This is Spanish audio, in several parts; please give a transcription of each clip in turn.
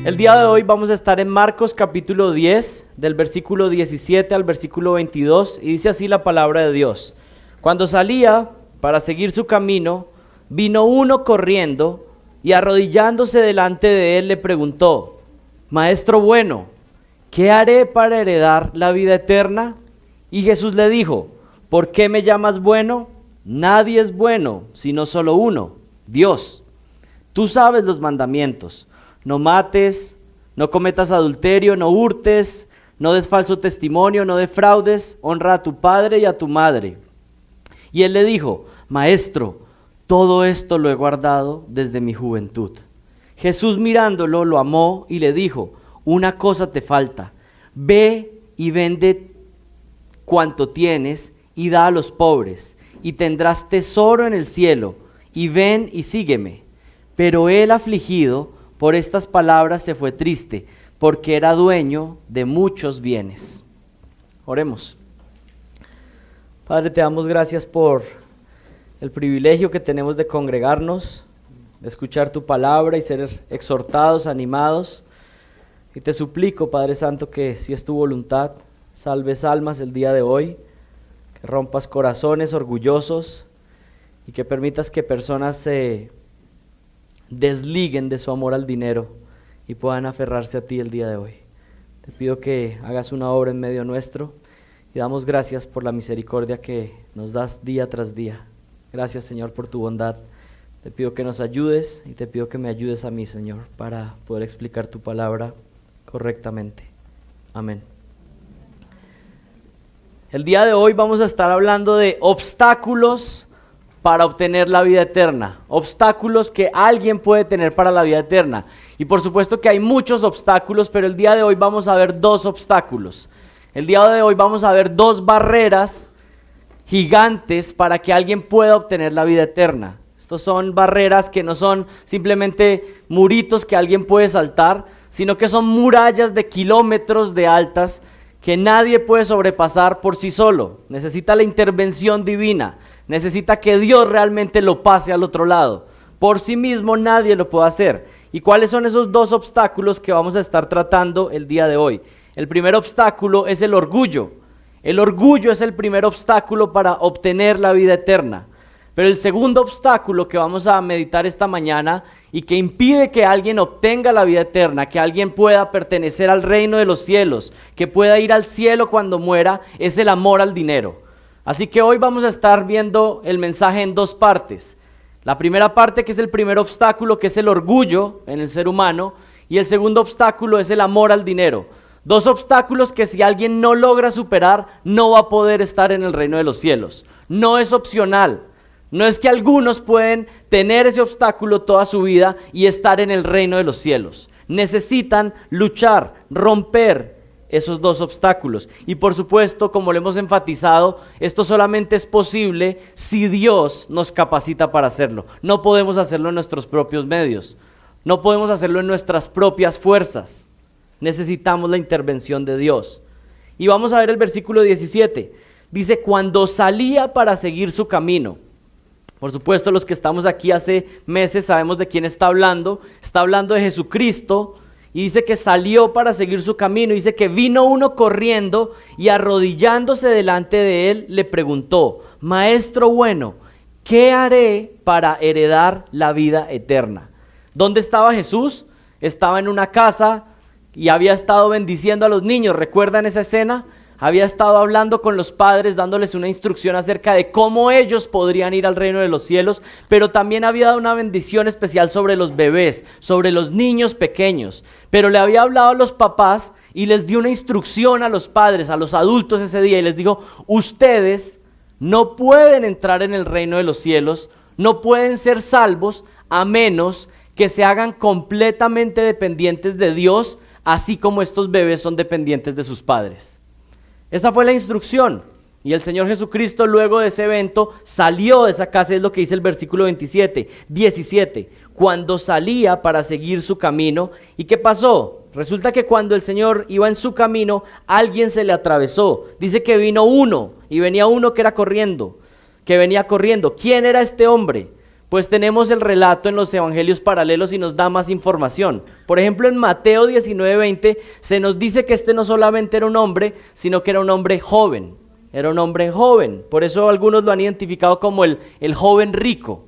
El día de hoy vamos a estar en Marcos capítulo 10, del versículo 17 al versículo 22, y dice así la palabra de Dios. Cuando salía para seguir su camino, vino uno corriendo y arrodillándose delante de él le preguntó: Maestro bueno, ¿qué haré para heredar la vida eterna? Y Jesús le dijo: ¿por qué me llamas bueno? Nadie es bueno, sino solo uno, Dios. Tú sabes los mandamientos: no mates, no cometas adulterio, no hurtes, no des falso testimonio, no defraudes, honra a tu padre y a tu madre. Y él le dijo: Maestro, todo esto lo he guardado desde mi juventud. Jesús mirándolo lo amó y le dijo: una cosa te falta, ve y vende cuanto tienes y da a los pobres, y tendrás tesoro en el cielo, y ven y sígueme. Pero él, afligido por estas palabras, se fue triste, porque era dueño de muchos bienes. Oremos. Padre, te damos gracias por el privilegio que tenemos de congregarnos, de escuchar tu palabra y ser exhortados, animados. Y te suplico, Padre Santo, que si es tu voluntad, salves almas el día de hoy, que rompas corazones orgullosos y que permitas que personas se desliguen de su amor al dinero y puedan aferrarse a ti el día de hoy. Te pido que hagas una obra en medio nuestro y damos gracias por la misericordia que nos das día tras día. Gracias, Señor, por tu bondad. Te pido que nos ayudes y te pido que me ayudes a mí, Señor, para poder explicar tu palabra correctamente. Amén. El día de hoy vamos a estar hablando de obstáculos para obtener la vida eterna, obstáculos que alguien puede tener para la vida eterna. Y por supuesto que hay muchos obstáculos, pero el día de hoy vamos a ver dos obstáculos. El día de hoy vamos a ver dos barreras gigantes para que alguien pueda obtener la vida eterna. Estos son barreras que no son simplemente muritos que alguien puede saltar, sino que son murallas de kilómetros de altas que nadie puede sobrepasar por sí solo. Necesita la intervención divina. Necesita que Dios realmente lo pase al otro lado. Por sí mismo nadie lo puede hacer. ¿Y cuáles son esos dos obstáculos que vamos a estar tratando el día de hoy? El primer obstáculo es el orgullo. El orgullo es el primer obstáculo para obtener la vida eterna. Pero el segundo obstáculo que vamos a meditar esta mañana y que impide que alguien obtenga la vida eterna, que alguien pueda pertenecer al reino de los cielos, que pueda ir al cielo cuando muera, es el amor al dinero. Así que hoy vamos a estar viendo el mensaje en dos partes. La primera parte, que es el primer obstáculo, que es el orgullo en el ser humano, y el segundo obstáculo es el amor al dinero. Dos obstáculos que si alguien no logra superar, no va a poder estar en el reino de los cielos. No es opcional. No es que algunos pueden tener ese obstáculo toda su vida y estar en el reino de los cielos. Necesitan luchar, romper esos dos obstáculos. Y por supuesto, como lo hemos enfatizado, esto solamente es posible si Dios nos capacita para hacerlo. No podemos hacerlo en nuestros propios medios. No podemos hacerlo en nuestras propias fuerzas. Necesitamos la intervención de Dios. Y vamos a ver el versículo 17. Dice: cuando salía para seguir su camino. Por supuesto, los que estamos aquí hace meses sabemos de quién está hablando. Está hablando de Jesucristo. Y dice que salió para seguir su camino. Dice que vino uno corriendo y arrodillándose delante de él le preguntó: Maestro bueno, ¿qué haré para heredar la vida eterna? ¿Dónde estaba Jesús? Estaba en una casa y había estado bendiciendo a los niños. ¿Recuerdan esa escena? Había estado hablando con los padres, dándoles una instrucción acerca de cómo ellos podrían ir al reino de los cielos, pero también había dado una bendición especial sobre los bebés, sobre los niños pequeños. Pero le había hablado a los papás y les dio una instrucción a los padres, a los adultos ese día, y les dijo: ustedes no pueden entrar en el reino de los cielos, no pueden ser salvos a menos que se hagan completamente dependientes de Dios, así como estos bebés son dependientes de sus padres. Esa fue la instrucción. Y el Señor Jesucristo, luego de ese evento, salió de esa casa. Es lo que dice el versículo 17. Cuando salía para seguir su camino. ¿Y qué pasó? Resulta que cuando el Señor iba en su camino, alguien se le atravesó. Dice que vino uno, y venía uno que venía corriendo. ¿Quién era este hombre? pues tenemos el relato en los evangelios paralelos y nos da más información. Por ejemplo, en Mateo 19:20 se nos dice que este no solamente era un hombre, sino que era un hombre joven. Era un hombre joven, por eso algunos lo han identificado como el joven rico.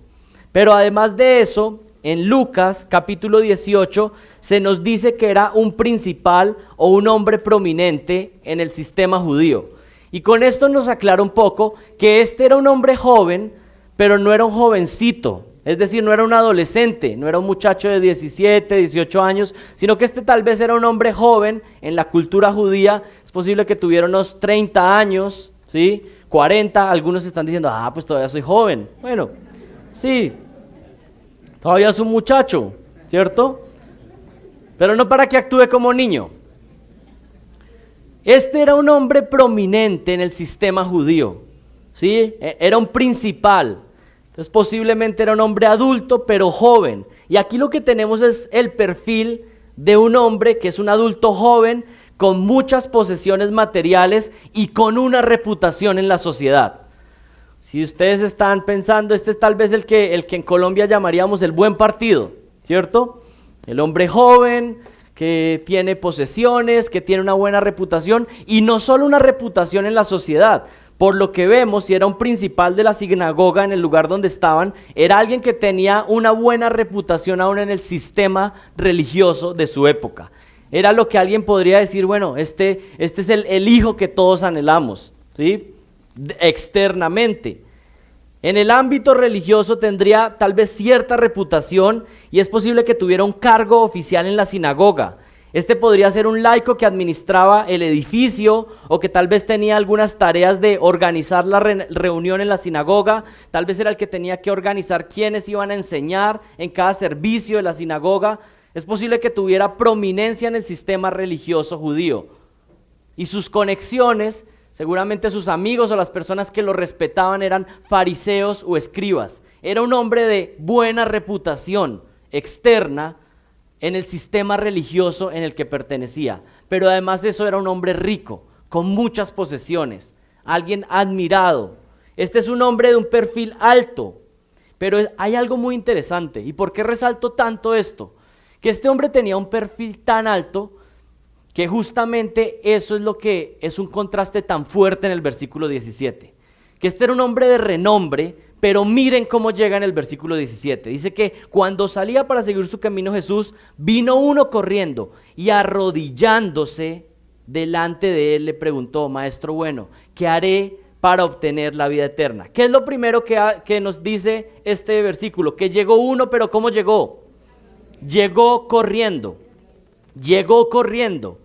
Pero además de eso, en Lucas capítulo 18 se nos dice que era un principal o un hombre prominente en el sistema judío. Y con esto nos aclara un poco que este era un hombre joven, pero no era un jovencito, es decir, no era un adolescente, no era un muchacho de 17, 18 años, sino que este tal vez era un hombre joven en la cultura judía. Es posible que tuviera unos 30 años, ¿sí? 40, algunos están diciendo, pues todavía soy joven. Bueno, sí, todavía es un muchacho, ¿cierto? Pero no para que actúe como niño. Este era un hombre prominente en el sistema judío, ¿sí? Era un principal. Entonces posiblemente era un hombre adulto, pero joven. Y aquí lo que tenemos es el perfil de un hombre que es un adulto joven, con muchas posesiones materiales y con una reputación en la sociedad. Si ustedes están pensando, este es tal vez el que en Colombia llamaríamos el buen partido, ¿cierto? El hombre joven que tiene posesiones, que tiene una buena reputación, y no solo una reputación en la sociedad. Por lo que vemos, si era un principal de la sinagoga en el lugar donde estaban, era alguien que tenía una buena reputación aún en el sistema religioso de su época. Era lo que alguien podría decir, bueno, este es el hijo que todos anhelamos, ¿sí? Externamente. En el ámbito religioso tendría tal vez cierta reputación y es posible que tuviera un cargo oficial en la sinagoga. Este podría ser un laico que administraba el edificio o que tal vez tenía algunas tareas de organizar la reunión en la sinagoga. Tal vez era el que tenía que organizar quiénes iban a enseñar en cada servicio de la sinagoga. Es posible que tuviera prominencia en el sistema religioso judío. Y sus conexiones, seguramente sus amigos o las personas que lo respetaban eran fariseos o escribas. Era un hombre de buena reputación externa en el sistema religioso en el que pertenecía. Pero además de eso era un hombre rico, con muchas posesiones, alguien admirado. Este es un hombre de un perfil alto. Pero hay algo muy interesante. ¿Y por qué resalto tanto esto? Que este hombre tenía un perfil tan alto que justamente eso es lo que es un contraste tan fuerte en el versículo 17. Que este era un hombre de renombre, pero miren cómo llega en el versículo 17. Dice que cuando salía para seguir su camino Jesús, vino uno corriendo y arrodillándose delante de él le preguntó: Maestro bueno, ¿qué haré para obtener la vida eterna? ¿Qué es lo primero que nos dice este versículo? Que llegó uno, pero ¿cómo llegó? Llegó corriendo. Llegó corriendo.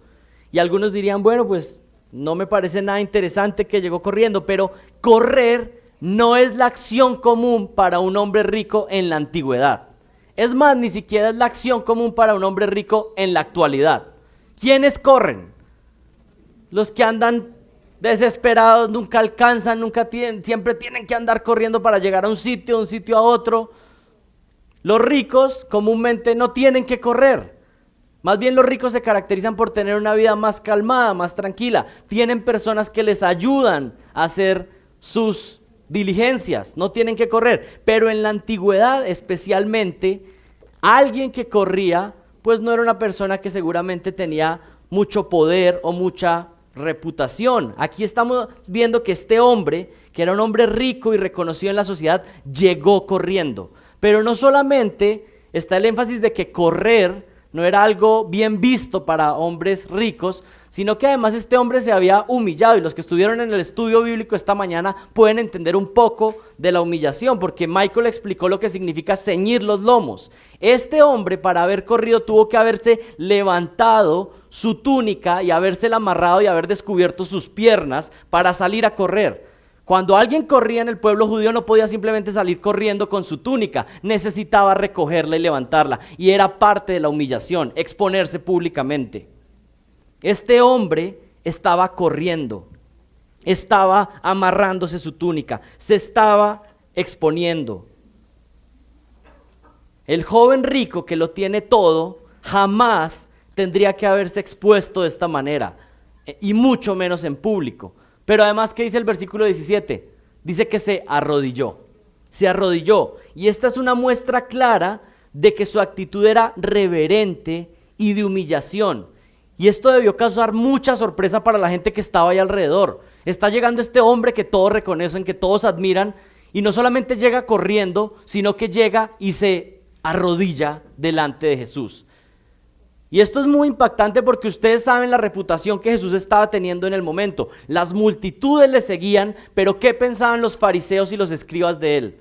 Y algunos dirían, bueno, pues no me parece nada interesante que llegó corriendo, pero correr no es la acción común para un hombre rico en la antigüedad. Es más, ni siquiera es la acción común para un hombre rico en la actualidad. ¿Quiénes corren? Los que andan desesperados, nunca alcanzan, siempre tienen que andar corriendo para llegar a un sitio a otro. Los ricos comúnmente no tienen que correr. Más bien los ricos se caracterizan por tener una vida más calmada, más tranquila. Tienen personas que les ayudan a hacer sus diligencias, no tienen que correr. Pero en la antigüedad especialmente, alguien que corría, pues no era una persona que seguramente tenía mucho poder o mucha reputación. Aquí estamos viendo que este hombre, que era un hombre rico y reconocido en la sociedad, llegó corriendo. Pero no solamente está el énfasis de que correr no era algo bien visto para hombres ricos, sino que además este hombre se había humillado, y los que estuvieron en el estudio bíblico esta mañana pueden entender un poco de la humillación, porque Michael explicó lo que significa ceñir los lomos. Este hombre, para haber corrido, tuvo que haberse levantado su túnica y habérsela amarrado y haber descubierto sus piernas para salir a correr. Cuando alguien corría en el pueblo judío no podía simplemente salir corriendo con su túnica, necesitaba recogerla y levantarla, y era parte de la humillación, exponerse públicamente. Este hombre estaba corriendo, estaba amarrándose su túnica, se estaba exponiendo. El joven rico que lo tiene todo jamás tendría que haberse expuesto de esta manera, y mucho menos en público. Pero además, ¿qué dice el versículo 17? Dice que se arrodilló. se arrodilló. Y esta es una muestra clara de que su actitud era reverente y de humillación. Y esto debió causar mucha sorpresa para la gente que estaba ahí alrededor. Está llegando este hombre que todos reconocen, que todos admiran, y no solamente llega corriendo, sino que llega y se arrodilla delante de Jesús. Y esto es muy impactante porque ustedes saben la reputación que Jesús estaba teniendo en el momento. Las multitudes le seguían, pero ¿qué pensaban los fariseos y los escribas de él?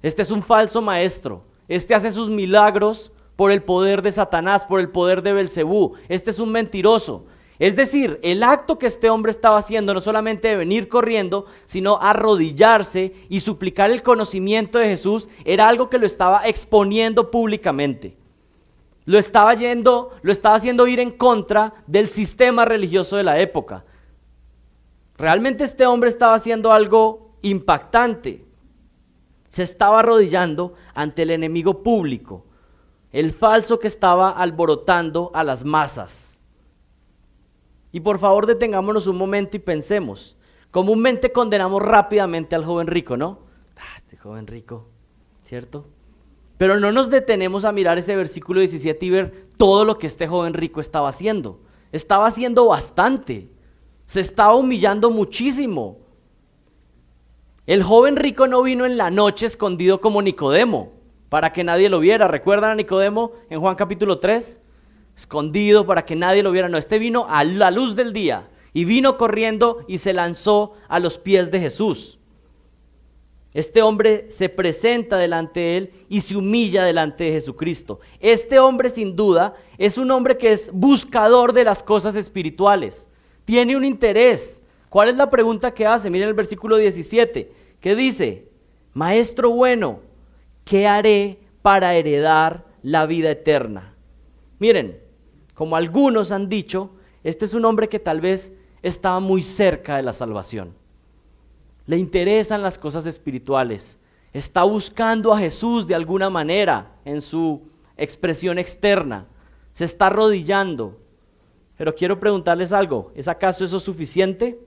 Este es un falso maestro. Este hace sus milagros por el poder de Satanás, por el poder de Belcebú. Este es un mentiroso. Es decir, el acto que este hombre estaba haciendo, no solamente de venir corriendo, sino arrodillarse y suplicar el conocimiento de Jesús, era algo que lo estaba exponiendo públicamente. Lo estaba haciendo ir en contra del sistema religioso de la época. Realmente este hombre estaba haciendo algo impactante. Se estaba arrodillando ante el enemigo público, el falso que estaba alborotando a las masas. Y por favor detengámonos un momento y pensemos. Comúnmente condenamos rápidamente al joven rico, ¿no? Este joven rico, ¿cierto? Pero no nos detenemos a mirar ese versículo 17 y ver todo lo que este joven rico estaba haciendo. Estaba haciendo bastante. Se estaba humillando muchísimo. El joven rico no vino en la noche escondido como Nicodemo, para que nadie lo viera. ¿Recuerdan a Nicodemo en Juan capítulo 3? Escondido para que nadie lo viera. No, este vino a la luz del día y vino corriendo y se lanzó a los pies de Jesús. Este hombre se presenta delante de él y se humilla delante de Jesucristo. Este hombre sin duda es un hombre que es buscador de las cosas espirituales. Tiene un interés. ¿Cuál es la pregunta que hace? Miren el versículo 17. ¿Qué dice? Maestro bueno, ¿qué haré para heredar la vida eterna? Miren, como algunos han dicho, este es un hombre que tal vez estaba muy cerca de la salvación. Le interesan las cosas espirituales. Está buscando a Jesús de alguna manera en su expresión externa. Se está arrodillando. Pero quiero preguntarles algo. ¿Es acaso eso suficiente?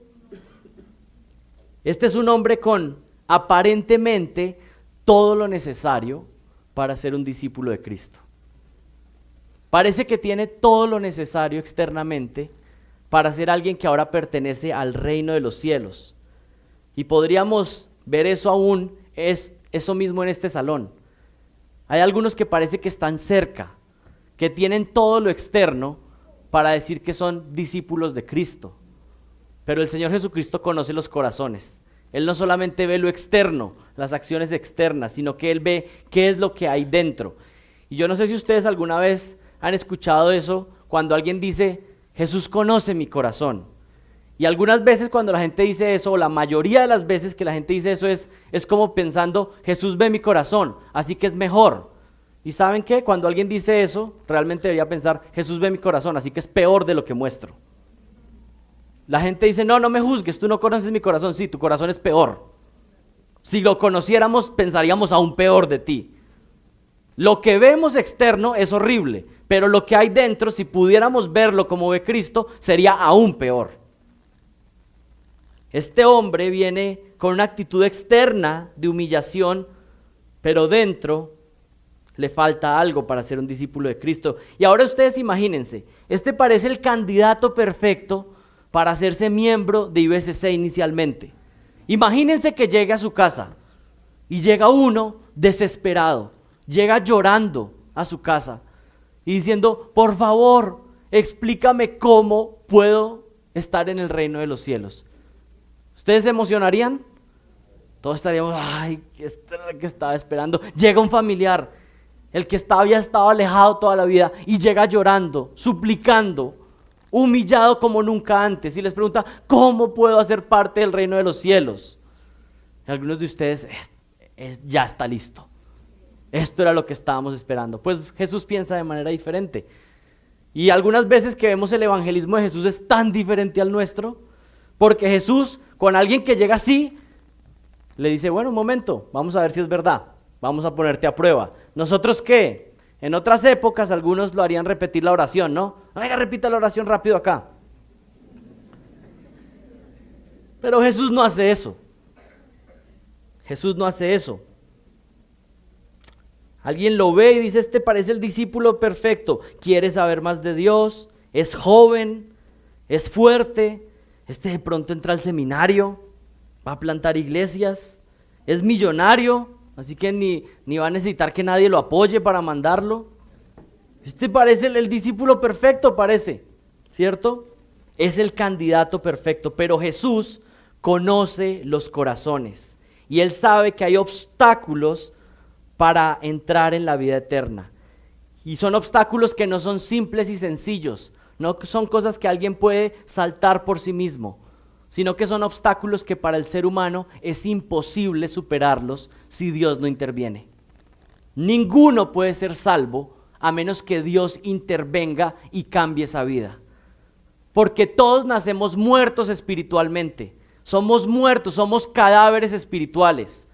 Este es un hombre con aparentemente todo lo necesario para ser un discípulo de Cristo. Parece que tiene todo lo necesario externamente para ser alguien que ahora pertenece al reino de los cielos. Y podríamos ver eso eso mismo en este salón. Hay algunos que parece que están cerca, que tienen todo lo externo para decir que son discípulos de Cristo. Pero el Señor Jesucristo conoce los corazones. Él no solamente ve lo externo, las acciones externas, sino que Él ve qué es lo que hay dentro. Y yo no sé si ustedes alguna vez han escuchado eso cuando alguien dice, Jesús conoce mi corazón. Y algunas veces cuando la gente dice eso, o la mayoría de las veces que la gente dice eso es como pensando, Jesús ve mi corazón, así que es mejor. ¿Y saben qué? Cuando alguien dice eso, realmente debería pensar, Jesús ve mi corazón, así que es peor de lo que muestro. La gente dice, no me juzgues, tú no conoces mi corazón. Sí, tu corazón es peor. Si lo conociéramos, pensaríamos aún peor de ti. Lo que vemos externo es horrible, pero lo que hay dentro, si pudiéramos verlo como ve Cristo, sería aún peor. Este hombre viene con una actitud externa de humillación, pero dentro le falta algo para ser un discípulo de Cristo. Y ahora ustedes imagínense, este parece el candidato perfecto para hacerse miembro de IBCC inicialmente. Imagínense que llegue a su casa y llega uno desesperado, llega llorando a su casa y diciendo, por favor, explícame cómo puedo estar en el reino de los cielos. ¿Ustedes se emocionarían? Todos estaríamos, ay, ¿qué estaba esperando? Llega un familiar, el que había estado alejado toda la vida y llega llorando, suplicando, humillado como nunca antes, y les pregunta, ¿cómo puedo hacer parte del reino de los cielos? Y algunos de ustedes, ya está listo. Esto era lo que estábamos esperando. Pues Jesús piensa de manera diferente. Y algunas veces que vemos el evangelismo de Jesús es tan diferente al nuestro, porque Jesús, con alguien que llega así, le dice, bueno, un momento, vamos a ver si es verdad, vamos a ponerte a prueba. ¿Nosotros qué? En otras épocas algunos lo harían repetir la oración, ¿no? Venga, repita la oración rápido acá. Pero Jesús no hace eso. Jesús no hace eso. Alguien lo ve y dice, este parece el discípulo perfecto, quiere saber más de Dios, es joven, es fuerte, este de pronto entra al seminario, va a plantar iglesias, es millonario, así que ni va a necesitar que nadie lo apoye para mandarlo. Este parece el discípulo perfecto, parece, ¿cierto? Es el candidato perfecto, pero Jesús conoce los corazones y Él sabe que hay obstáculos para entrar en la vida eterna. Y son obstáculos que no son simples y sencillos, no son cosas que alguien puede saltar por sí mismo, sino que son obstáculos que para el ser humano es imposible superarlos si Dios no interviene. Ninguno puede ser salvo a menos que Dios intervenga y cambie esa vida. Porque todos nacemos muertos espiritualmente, somos muertos, somos cadáveres espirituales.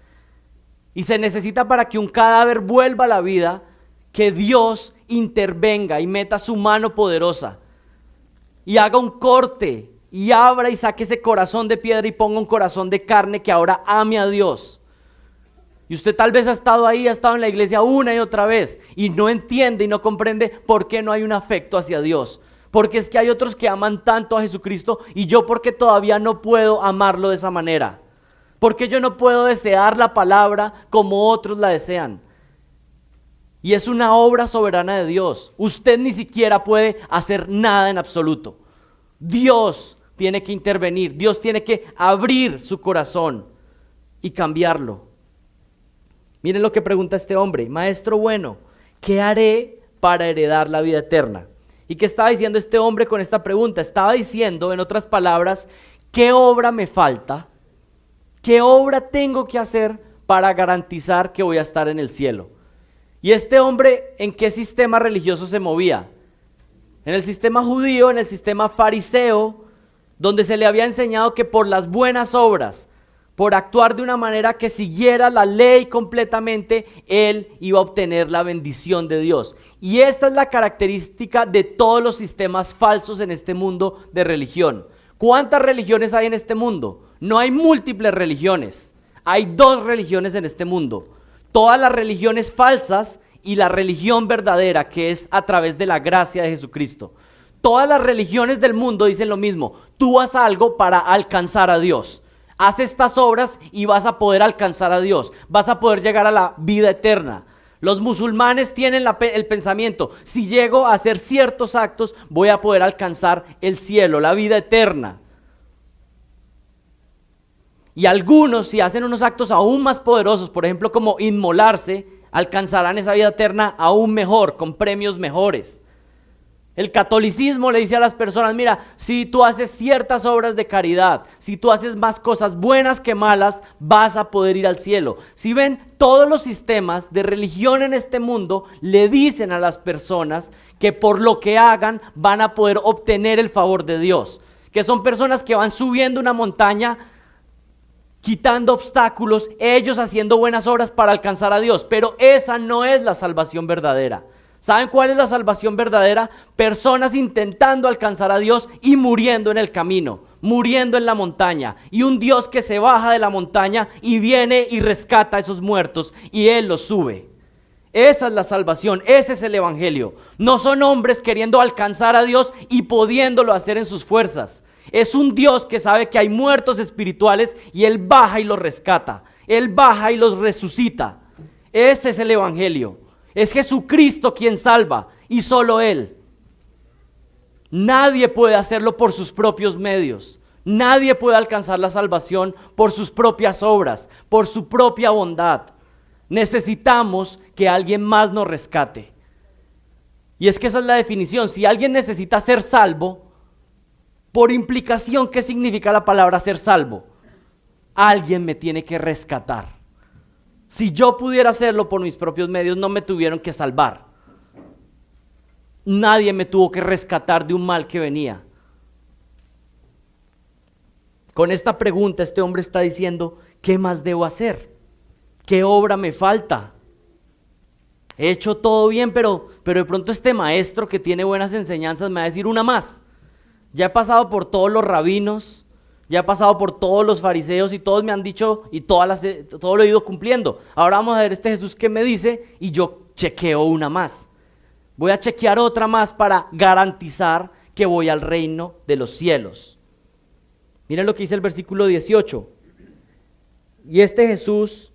Y se necesita para que un cadáver vuelva a la vida, que Dios intervenga y meta su mano poderosa y haga un corte y abra y saque ese corazón de piedra y ponga un corazón de carne que ahora ame a Dios. Y usted tal vez ha estado ahí, ha estado en la iglesia una y otra vez y no entiende y no comprende por qué no hay un afecto hacia Dios. Porque es que hay otros que aman tanto a Jesucristo y yo porque todavía no puedo amarlo de esa manera. Porque yo no puedo desear la palabra como otros la desean. Y es una obra soberana de Dios. Usted ni siquiera puede hacer nada en absoluto. Dios tiene que intervenir. Dios tiene que abrir su corazón y cambiarlo. Miren lo que pregunta este hombre. Maestro bueno, ¿qué haré para heredar la vida eterna? ¿Y qué estaba diciendo este hombre con esta pregunta? Estaba diciendo, en otras palabras, ¿qué obra me falta? ¿Qué obra tengo que hacer para garantizar que voy a estar en el cielo? Y este hombre, ¿en qué sistema religioso se movía? En el sistema judío, en el sistema fariseo, donde se le había enseñado que por las buenas obras, por actuar de una manera que siguiera la ley completamente, él iba a obtener la bendición de Dios. Y esta es la característica de todos los sistemas falsos en este mundo de religión. ¿Cuántas religiones hay en este mundo? No hay múltiples religiones, hay 2 religiones en este mundo. Todas las religiones falsas y la religión verdadera, que es a través de la gracia de Jesucristo. Todas las religiones del mundo dicen lo mismo: tú haz algo para alcanzar a Dios. Haz estas obras y vas a poder alcanzar a Dios, vas a poder llegar a la vida eterna. Los musulmanes tienen el pensamiento: si llego a hacer ciertos actos, voy a poder alcanzar el cielo, la vida eterna. Y algunos, si hacen unos actos aún más poderosos, por ejemplo como inmolarse, alcanzarán esa vida eterna aún mejor, con premios mejores. El catolicismo le dice a las personas: mira, si tú haces ciertas obras de caridad, si tú haces más cosas buenas que malas, vas a poder ir al cielo. Si ven, todos los sistemas de religión en este mundo le dicen a las personas que por lo que hagan van a poder obtener el favor de Dios. Que son personas que van subiendo una montaña, quitando obstáculos, ellos haciendo buenas obras para alcanzar a Dios. Pero esa no es la salvación verdadera. ¿Saben cuál es la salvación verdadera? Personas intentando alcanzar a Dios y muriendo en el camino, muriendo en la montaña. Y un Dios que se baja de la montaña y viene y rescata a esos muertos y Él los sube. Esa es la salvación, ese es el evangelio. No son hombres queriendo alcanzar a Dios y pudiéndolo hacer en sus fuerzas. Es un Dios que sabe que hay muertos espirituales y Él baja y los rescata. Él baja y los resucita. Ese es el evangelio. Es Jesucristo quien salva y solo Él. Nadie puede hacerlo por sus propios medios. Nadie puede alcanzar la salvación por sus propias obras, por su propia bondad. Necesitamos que alguien más nos rescate. Y es que esa es la definición. Si alguien necesita ser salvo, por implicación, ¿qué significa la palabra ser salvo? Alguien me tiene que rescatar. Si yo pudiera hacerlo por mis propios medios, no me tuvieron que salvar. Nadie me tuvo que rescatar de un mal que venía. Con esta pregunta, este hombre está diciendo: ¿qué más debo hacer? ¿Qué obra me falta? He hecho todo bien, pero de pronto este maestro que tiene buenas enseñanzas me va a decir una más. Ya he pasado por todos los rabinos, Ya he pasado por todos los fariseos y todos me han dicho y todo lo he ido cumpliendo. Ahora vamos a ver este Jesús que me dice y yo chequeo una más. Voy a chequear otra más para garantizar que voy al reino de los cielos. Miren lo que dice el versículo 18. Y este Jesús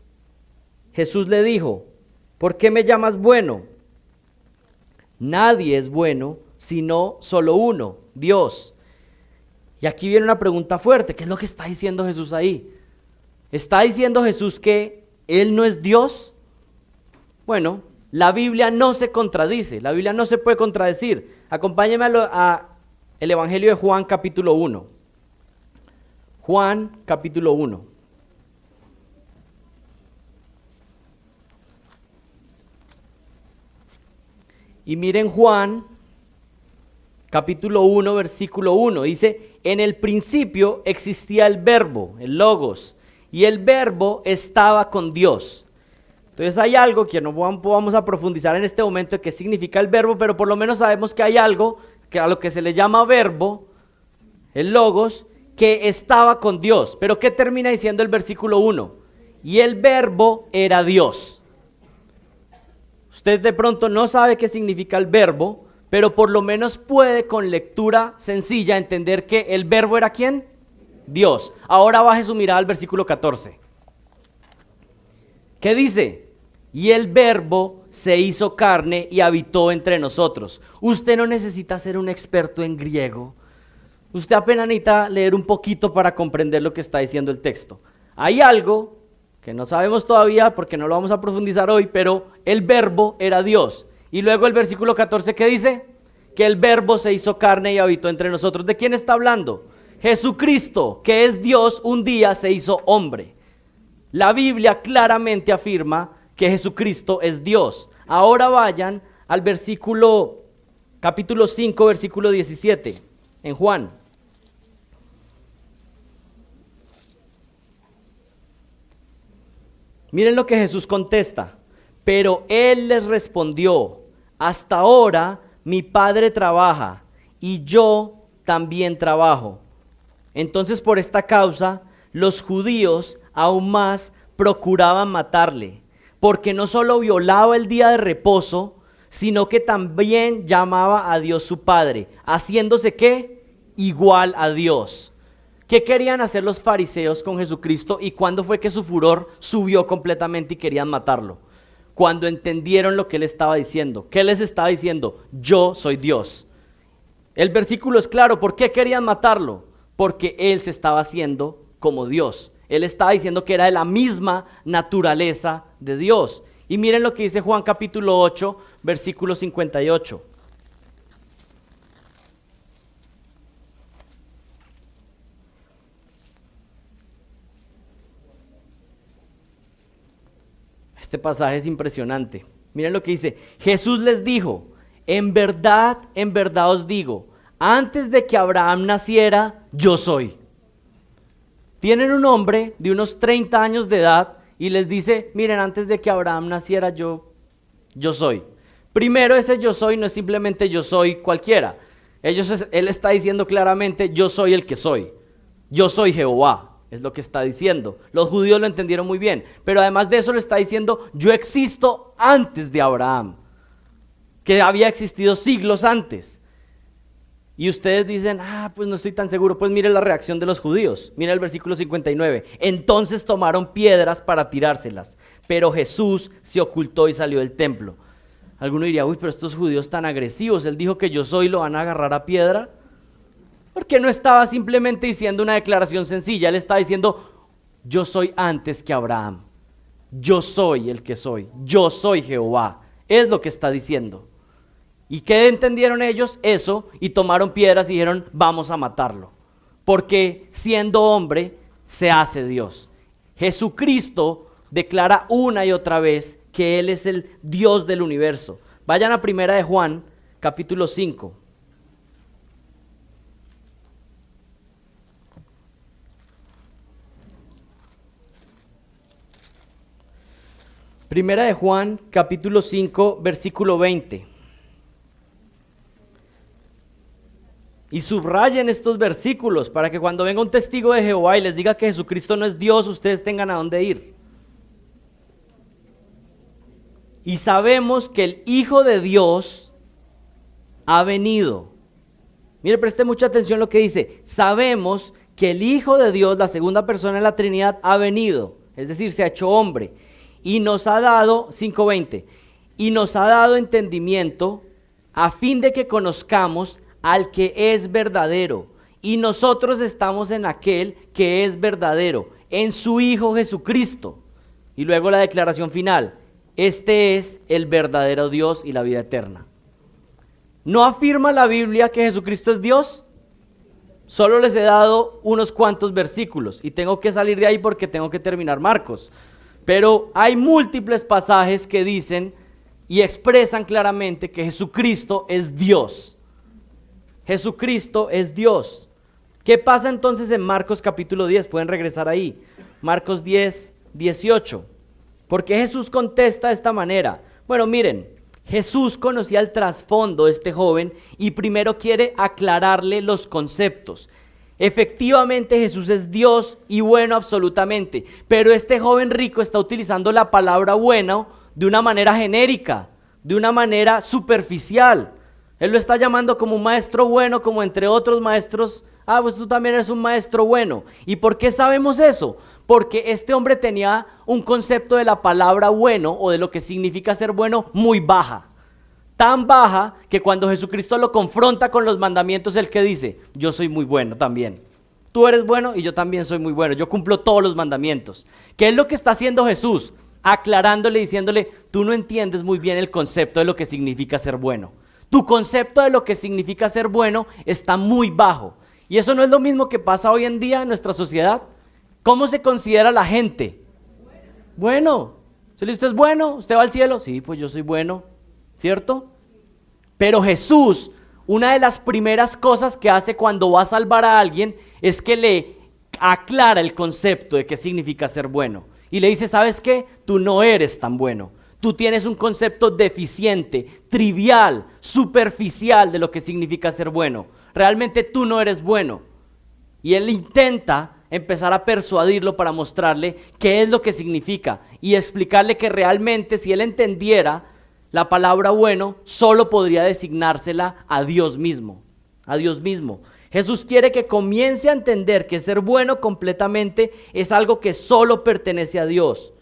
le dijo, ¿por qué me llamas bueno? Nadie es bueno sino solo uno, Dios. Y aquí viene una pregunta fuerte, ¿qué es lo que está diciendo Jesús ahí? ¿Está diciendo Jesús que Él no es Dios? Bueno, la Biblia no se contradice, la Biblia no se puede contradecir. Acompáñenme a el Evangelio de Juan capítulo 1. Juan capítulo 1. Y miren Juan capítulo 1, versículo 1, dice, en el principio existía el verbo, el logos, y el verbo estaba con Dios. Entonces hay algo que no vamos a profundizar en este momento de qué significa el verbo, pero por lo menos sabemos que hay algo que a lo que se le llama verbo, el logos, que estaba con Dios. Pero ¿qué termina diciendo el versículo 1? Y el verbo era Dios. Usted de pronto no sabe qué significa el verbo, pero por lo menos puede con lectura sencilla entender que el verbo era ¿quién? Dios. Ahora baje su mirada al versículo 14. ¿Qué dice? Y el verbo se hizo carne y habitó entre nosotros. Usted no necesita ser un experto en griego. Usted apenas necesita leer un poquito para comprender lo que está diciendo el texto. Hay algo que no sabemos todavía porque no lo vamos a profundizar hoy, pero el verbo era Dios. Y luego el versículo 14, ¿qué dice? Que el verbo se hizo carne y habitó entre nosotros. ¿De quién está hablando? Jesucristo, que es Dios, un día se hizo hombre. La Biblia claramente afirma que Jesucristo es Dios. Ahora vayan al capítulo 5, versículo 17, en Juan. Miren lo que Jesús contesta. Pero Él les respondió, hasta ahora mi Padre trabaja y yo también trabajo. Entonces por esta causa los judíos aún más procuraban matarle, porque no solo violaba el día de reposo, sino que también llamaba a Dios su Padre, haciéndose ¿qué? Igual a Dios. ¿Qué querían hacer los fariseos con Jesucristo y cuándo fue que su furor subió completamente y querían matarlo? Cuando entendieron lo que Él estaba diciendo. ¿Qué les estaba diciendo? Yo soy Dios. El versículo es claro. ¿Por qué querían matarlo? Porque Él se estaba haciendo como Dios. Él estaba diciendo que era de la misma naturaleza de Dios. Y miren lo que dice Juan capítulo 8, versículo 58. Este pasaje es impresionante. Miren lo que dice. Jesús les dijo, en verdad os digo, antes de que Abraham naciera, yo soy. Tienen un hombre de unos 30 años de edad y les dice, miren, antes de que Abraham naciera, yo soy. Primero, ese yo soy no es simplemente yo soy cualquiera. Él está diciendo claramente, yo soy el que soy. Yo soy Jehová. Es lo que está diciendo. Los judíos lo entendieron muy bien. Pero además de eso le está diciendo, yo existo antes de Abraham, que había existido siglos antes. Y ustedes dicen, pues no estoy tan seguro. Pues mire la reacción de los judíos. Mire el versículo 59. Entonces tomaron piedras para tirárselas, pero Jesús se ocultó y salió del templo. Alguno diría, pero estos judíos tan agresivos, Él dijo que yo soy, ¿lo van a agarrar a piedra? Porque no estaba simplemente diciendo una declaración sencilla. Él estaba diciendo, yo soy antes que Abraham. Yo soy el que soy. Yo soy Jehová. Es lo que está diciendo. ¿Y qué entendieron ellos? Eso, y tomaron piedras y dijeron, vamos a matarlo. Porque siendo hombre, se hace Dios. Jesucristo declara una y otra vez que Él es el Dios del universo. Vayan a Primera de Juan, capítulo 5. Primera de Juan, capítulo 5, versículo 20. Y subrayen estos versículos para que cuando venga un testigo de Jehová y les diga que Jesucristo no es Dios, ustedes tengan a dónde ir. Y sabemos que el Hijo de Dios ha venido. Mire, preste mucha atención lo que dice. Sabemos que el Hijo de Dios, la segunda persona de la Trinidad, ha venido. Es decir, se ha hecho hombre. Y nos ha dado, 5:20, y nos ha dado entendimiento a fin de que conozcamos al que es verdadero, y nosotros estamos en aquel que es verdadero, en su Hijo Jesucristo. Y luego la declaración final: este es el verdadero Dios y la vida eterna. ¿No afirma la Biblia que Jesucristo es Dios? Solo les he dado unos cuantos versículos y tengo que salir de ahí porque tengo que terminar Marcos. Pero hay múltiples pasajes que dicen y expresan claramente que Jesucristo es Dios. Jesucristo es Dios. ¿Qué pasa entonces en Marcos capítulo 10? Pueden regresar ahí. Marcos 10, 18. ¿Por qué Jesús contesta de esta manera? Bueno, miren, Jesús conocía el trasfondo de este joven y primero quiere aclararle los conceptos. Efectivamente, Jesús es Dios y bueno absolutamente, pero este joven rico está utilizando la palabra bueno de una manera genérica, de una manera superficial. Él lo está llamando como un maestro bueno, como entre otros maestros. Pues tú también eres un maestro bueno. ¿Y por qué sabemos eso? Porque este hombre tenía un concepto de la palabra bueno o de lo que significa ser bueno muy baja. Tan baja que cuando Jesucristo lo confronta con los mandamientos, ¿él qué dice? Yo soy muy bueno también. Tú eres bueno y yo también soy muy bueno. Yo cumplo todos los mandamientos. ¿Qué es lo que está haciendo Jesús? Aclarándole, diciéndole, tú no entiendes muy bien el concepto de lo que significa ser bueno. Tu concepto de lo que significa ser bueno está muy bajo. Y eso no es lo mismo que pasa hoy en día en nuestra sociedad. ¿Cómo se considera la gente? Bueno. ¿Se le dice, usted es bueno? ¿Usted va al cielo? Sí, pues yo soy bueno, ¿cierto? Pero Jesús, una de las primeras cosas que hace cuando va a salvar a alguien es que le aclara el concepto de qué significa ser bueno. Y le dice, ¿sabes qué? Tú no eres tan bueno. Tú tienes un concepto deficiente, trivial, superficial de lo que significa ser bueno. Realmente tú no eres bueno. Y él intenta empezar a persuadirlo para mostrarle qué es lo que significa y explicarle que realmente si él entendiera la palabra bueno, solo podría designársela a Dios mismo. A Dios mismo. Jesús quiere que comience a entender que ser bueno completamente es algo que solo pertenece a Dios.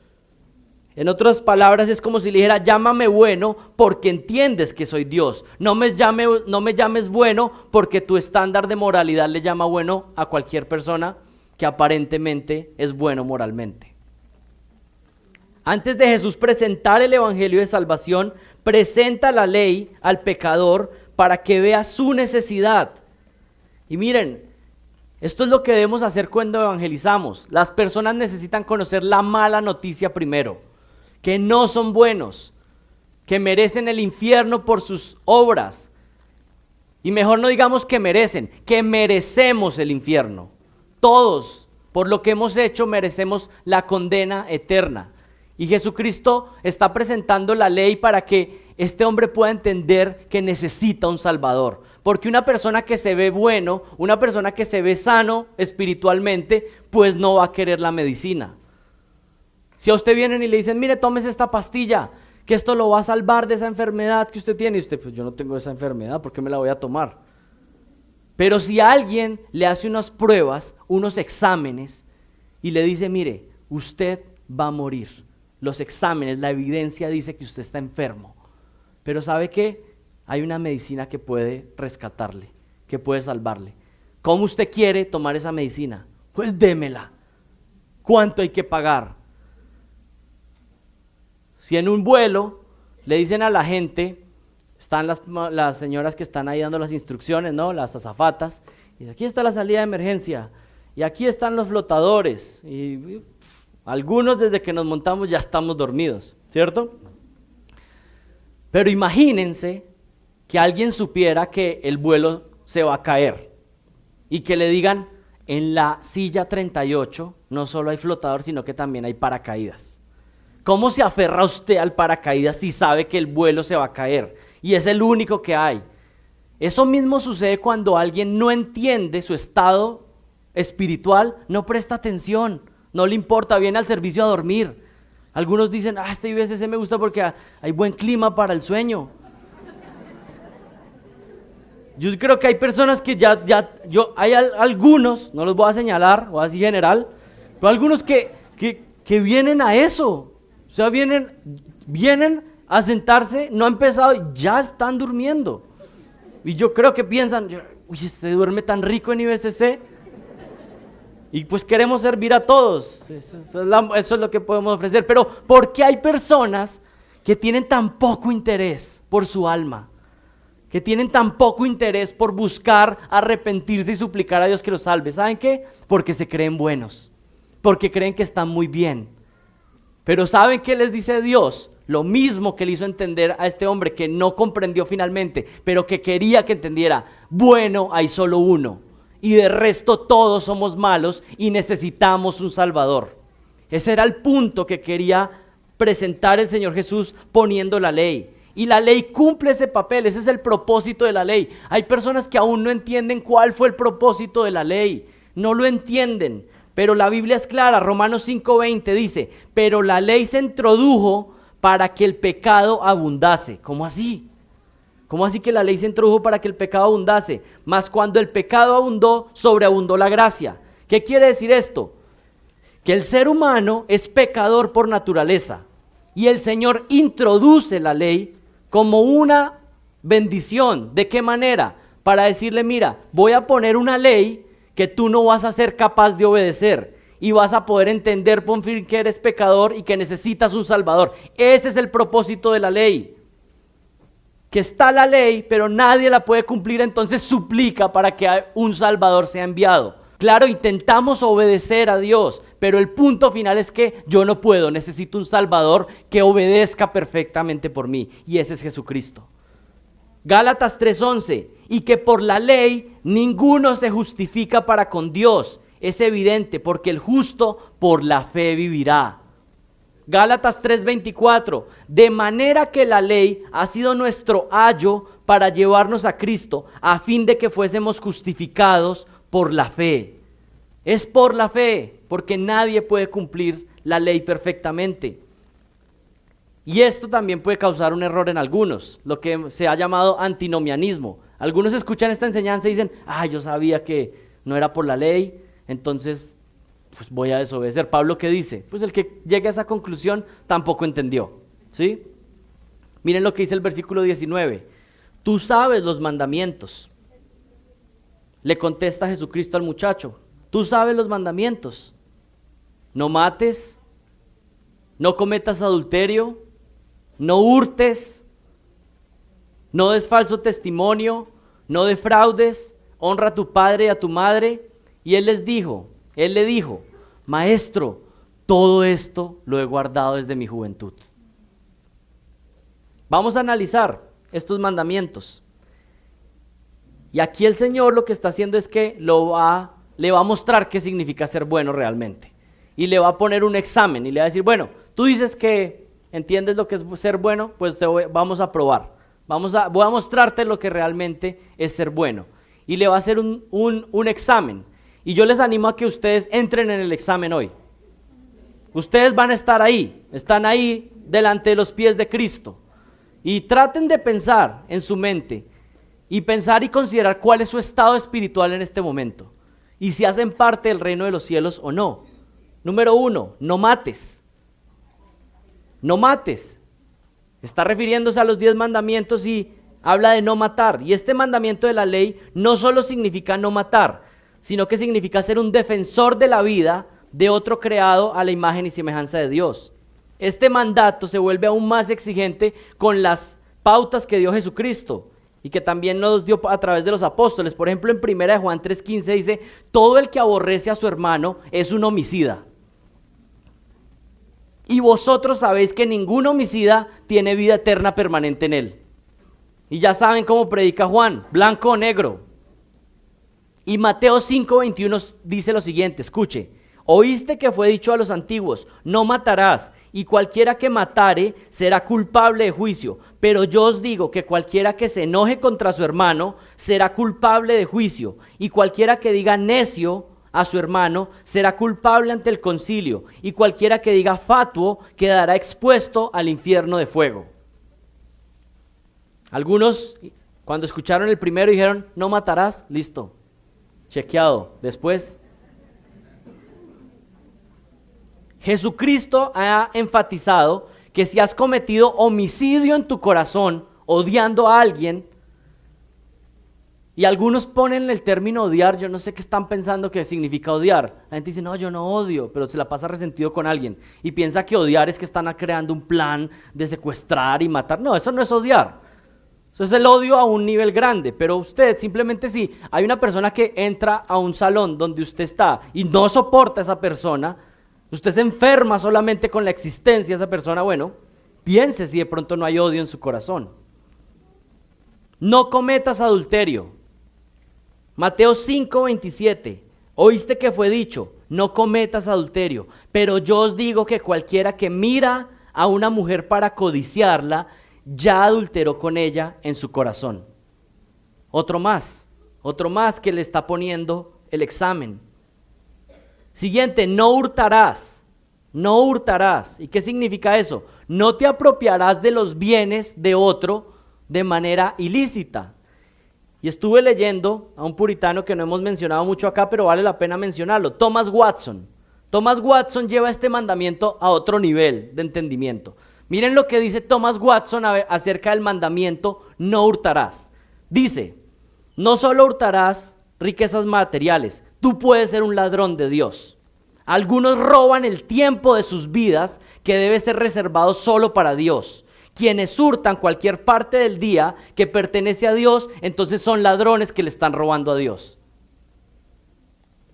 En otras palabras, es como si le dijera, llámame bueno porque entiendes que soy Dios. No me llames bueno porque tu estándar de moralidad le llama bueno a cualquier persona que aparentemente es bueno moralmente. Antes de Jesús presentar el evangelio de salvación, presenta la ley al pecador para que vea su necesidad. Y miren, esto es lo que debemos hacer cuando evangelizamos. Las personas necesitan conocer la mala noticia primero, que no son buenos, que merecen el infierno por sus obras. Y mejor no digamos que merecen, que merecemos el infierno. Todos, por lo que hemos hecho, merecemos la condena eterna. Y Jesucristo está presentando la ley para que este hombre pueda entender que necesita un Salvador. Porque una persona que se ve bueno, una persona que se ve sano espiritualmente, pues no va a querer la medicina. Si a usted vienen y le dicen, mire, tómese esta pastilla, que esto lo va a salvar de esa enfermedad que usted tiene. Y usted, pues yo no tengo esa enfermedad, ¿por qué me la voy a tomar? Pero si alguien le hace unas pruebas, unos exámenes, y le dice, mire, usted va a morir. Los exámenes, la evidencia dice que usted está enfermo. Pero ¿sabe qué? Hay una medicina que puede rescatarle, que puede salvarle. ¿Cómo usted quiere tomar esa medicina? Pues démela. ¿Cuánto hay que pagar? Si en un vuelo le dicen a la gente, están las señoras que están ahí dando las instrucciones, ¿no? Las azafatas, y aquí está la salida de emergencia, y aquí están los flotadores, y algunos desde que nos montamos ya estamos dormidos, ¿cierto? Pero imagínense que alguien supiera que el vuelo se va a caer, y que le digan, en la silla 38 no solo hay flotador, sino que también hay paracaídas. ¿Cómo se aferra usted al paracaídas si sabe que el vuelo se va a caer? Y es el único que hay. Eso mismo sucede cuando alguien no entiende su estado espiritual, no presta atención, no le importa, viene al servicio a dormir. Algunos dicen, este IBCC me gusta porque hay buen clima para el sueño. Yo creo que hay personas que hay algunos, no los voy a señalar, voy a decir general, pero algunos que vienen a eso. O sea, vienen a sentarse, no han empezado y ya están durmiendo. Y yo creo que piensan, uy, se duerme tan rico en IBCC. Y pues queremos servir a todos. Eso es lo que podemos ofrecer. Pero ¿por qué hay personas que tienen tan poco interés por su alma? Que tienen tan poco interés por buscar arrepentirse y suplicar a Dios que los salve. ¿Saben qué? Porque se creen buenos, porque creen que están muy bien. Pero ¿saben qué les dice Dios? Lo mismo que le hizo entender a este hombre que no comprendió finalmente, pero que quería que entendiera. Bueno, hay solo uno, y de resto todos somos malos y necesitamos un Salvador. Ese era el punto que quería presentar el Señor Jesús poniendo la ley. Y la ley cumple ese papel, ese es el propósito de la ley. Hay personas que aún no entienden cuál fue el propósito de la ley, no lo entienden, pero la Biblia es clara. Romanos 5:20 dice, pero la ley se introdujo para que el pecado abundase. ¿Cómo así? ¿Cómo así que la ley se introdujo para que el pecado abundase? Mas cuando el pecado abundó, sobreabundó la gracia. ¿Qué quiere decir esto? Que el ser humano es pecador por naturaleza y el Señor introduce la ley como una bendición. ¿De qué manera? Para decirle, mira, voy a poner una ley que tú no vas a ser capaz de obedecer y vas a poder entender por fin que eres pecador y que necesitas un Salvador. Ese es el propósito de la ley. Que está la ley, pero nadie la puede cumplir, entonces suplica para que un Salvador sea enviado. Claro, intentamos obedecer a Dios, pero el punto final es que yo no puedo, necesito un Salvador que obedezca perfectamente por mí, y ese es Jesucristo. Gálatas 3:11, y que por la ley ninguno se justifica para con Dios. Es evidente, porque el justo por la fe vivirá. Gálatas 3:24, de manera que la ley ha sido nuestro ayo para llevarnos a Cristo, a fin de que fuésemos justificados por la fe. Es por la fe, porque nadie puede cumplir la ley perfectamente. Y esto también puede causar un error en algunos, lo que se ha llamado antinomianismo. Algunos escuchan esta enseñanza y dicen, yo sabía que no era por la ley, entonces pues voy a desobedecer. Pablo, ¿qué dice? Pues el que llegue a esa conclusión tampoco entendió, ¿sí? Miren lo que dice el versículo 19. Tú sabes los mandamientos. Le contesta Jesucristo al muchacho. Tú sabes los mandamientos. No mates, no cometas adulterio, no hurtes, no des falso testimonio, no defraudes, honra a tu padre y a tu madre. Y él le dijo, Maestro, todo esto lo he guardado desde mi juventud. Vamos a analizar estos mandamientos. Y aquí el Señor lo que está haciendo es que le va a mostrar qué significa ser bueno realmente. Y le va a poner un examen y le va a decir, bueno, tú dices que entiendes lo que es ser bueno, pues vamos a probar. Voy a mostrarte lo que realmente es ser bueno. Y le va a hacer un examen. Y yo les animo a que ustedes entren en el examen hoy. Ustedes van a estar ahí, están ahí delante de los pies de Cristo. Y traten de pensar en su mente y pensar y considerar cuál es su estado espiritual en este momento. Y si hacen parte del reino de los cielos o no. Número 1, no mates. No mates. Está refiriéndose a los 10 mandamientos y habla de no matar. Y este mandamiento de la ley no solo significa no matar, sino que significa ser un defensor de la vida de otro creado a la imagen y semejanza de Dios. Este mandato se vuelve aún más exigente con las pautas que dio Jesucristo y que también nos dio a través de los apóstoles. Por ejemplo, en 1 Juan 3:15 dice, todo el que aborrece a su hermano es un homicida. Y vosotros sabéis que ningún homicida tiene vida eterna permanente en él. Y ya saben cómo predica Juan, blanco o negro. Y Mateo 5:21 dice lo siguiente, escuche, Oíste que fue dicho a los antiguos, no matarás, y cualquiera que matare será culpable de juicio. Pero yo os digo que cualquiera que se enoje contra su hermano será culpable de juicio, y cualquiera que diga necio a su hermano será culpable ante el concilio, y cualquiera que diga fatuo quedará expuesto al infierno de fuego. Algunos, cuando escucharon el primero, dijeron, no matarás, listo, chequeado. Después, Jesucristo ha enfatizado que si has cometido homicidio en tu corazón, odiando a alguien, y algunos ponen el término odiar, yo no sé qué están pensando que significa odiar. La gente dice, no, yo no odio, pero se la pasa resentido con alguien y piensa que odiar es que están creando un plan de secuestrar y matar. No, eso no es odiar. Eso es el odio a un nivel grande, pero usted simplemente si hay una persona que entra a un salón donde usted está y no soporta a esa persona, usted se enferma solamente con la existencia de esa persona, bueno, piense si de pronto no hay odio en su corazón. No cometas adulterio. Mateo 5:27, oíste que fue dicho, no cometas adulterio, pero yo os digo que cualquiera que mira a una mujer para codiciarla, ya adulteró con ella en su corazón. Otro más que le está poniendo el examen. Siguiente, no hurtarás. ¿Y qué significa eso? No te apropiarás de los bienes de otro de manera ilícita. Y estuve leyendo a un puritano que no hemos mencionado mucho acá, pero vale la pena mencionarlo, Thomas Watson. Thomas Watson lleva este mandamiento a otro nivel de entendimiento. Miren lo que dice Thomas Watson acerca del mandamiento, no hurtarás. Dice, no solo hurtarás riquezas materiales, tú puedes ser un ladrón de Dios. Algunos roban el tiempo de sus vidas que debe ser reservado solo para Dios. Quienes hurtan cualquier parte del día que pertenece a Dios, entonces son ladrones que le están robando a Dios.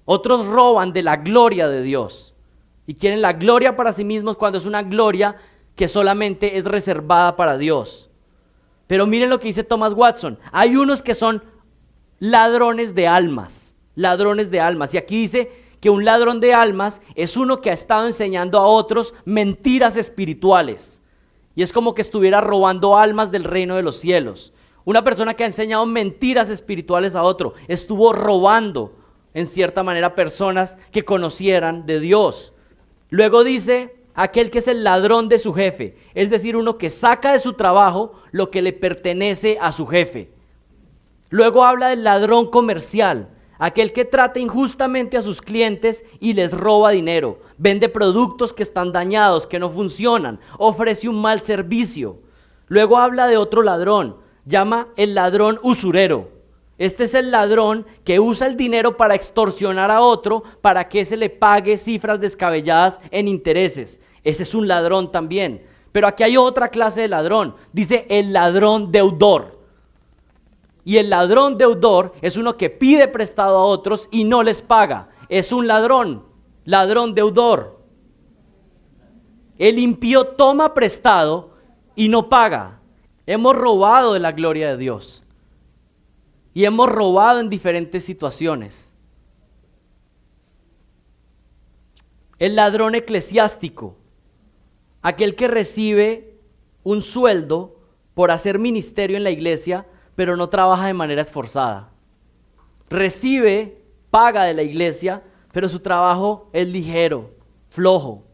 Otros roban de la gloria de Dios y quieren la gloria para sí mismos cuando es una gloria que solamente es reservada para Dios. Pero miren lo que dice Thomas Watson, hay unos que son ladrones de almas. Y aquí dice que un ladrón de almas es uno que ha estado enseñando a otros mentiras espirituales. Y es como que estuviera robando almas del reino de los cielos. Una persona que ha enseñado mentiras espirituales a otro, estuvo robando en cierta manera personas que conocieran de Dios. Luego dice, aquel que es el ladrón de su jefe, es decir, uno que saca de su trabajo lo que le pertenece a su jefe. Luego habla del ladrón comercial, aquel que trata injustamente a sus clientes y les roba dinero, vende productos que están dañados, que no funcionan, ofrece un mal servicio. Luego habla de otro ladrón, llama el ladrón usurero. Este es el ladrón que usa el dinero para extorsionar a otro para que se le pague cifras descabelladas en intereses. Ese es un ladrón también. Pero aquí hay otra clase de ladrón, dice el ladrón deudor. Y el ladrón deudor es uno que pide prestado a otros y no les paga. Es un ladrón deudor. El impío toma prestado y no paga. Hemos robado de la gloria de Dios. Y hemos robado en diferentes situaciones. El ladrón eclesiástico, aquel que recibe un sueldo por hacer ministerio en la iglesia, pero no trabaja de manera esforzada. Recibe paga de la iglesia, pero su trabajo es ligero, flojo.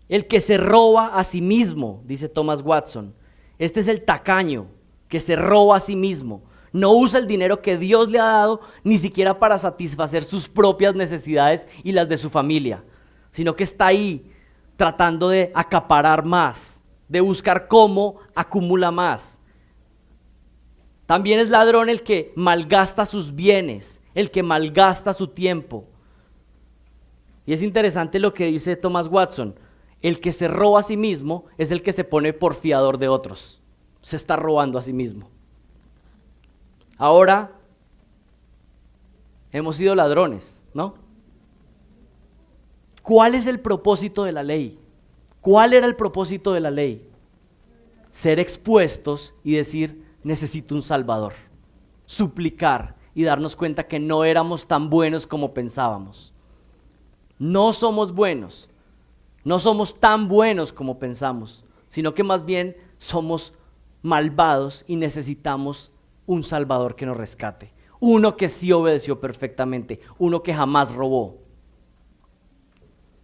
El que se roba a sí mismo, dice Thomas Watson. Este es el tacaño que se roba a sí mismo. No usa el dinero que Dios le ha dado ni siquiera para satisfacer sus propias necesidades y las de su familia, sino que está ahí tratando de acaparar más, de buscar cómo acumula más. También es ladrón el que malgasta sus bienes, el que malgasta su tiempo. Y es interesante lo que dice Thomas Watson. El que se roba a sí mismo es el que se pone por fiador de otros. Se está robando a sí mismo. Ahora hemos sido ladrones, ¿no? ¿Cuál es el propósito de la ley? ¿Cuál era el propósito de la ley? Ser expuestos y decir, necesito un Salvador. Suplicar, y darnos cuenta que no éramos tan buenos como pensábamos. No somos buenos, no somos tan buenos como pensamos, sino que más bien somos malvados y necesitamos un Salvador que nos rescate. Uno que sí obedeció perfectamente, uno que jamás robó.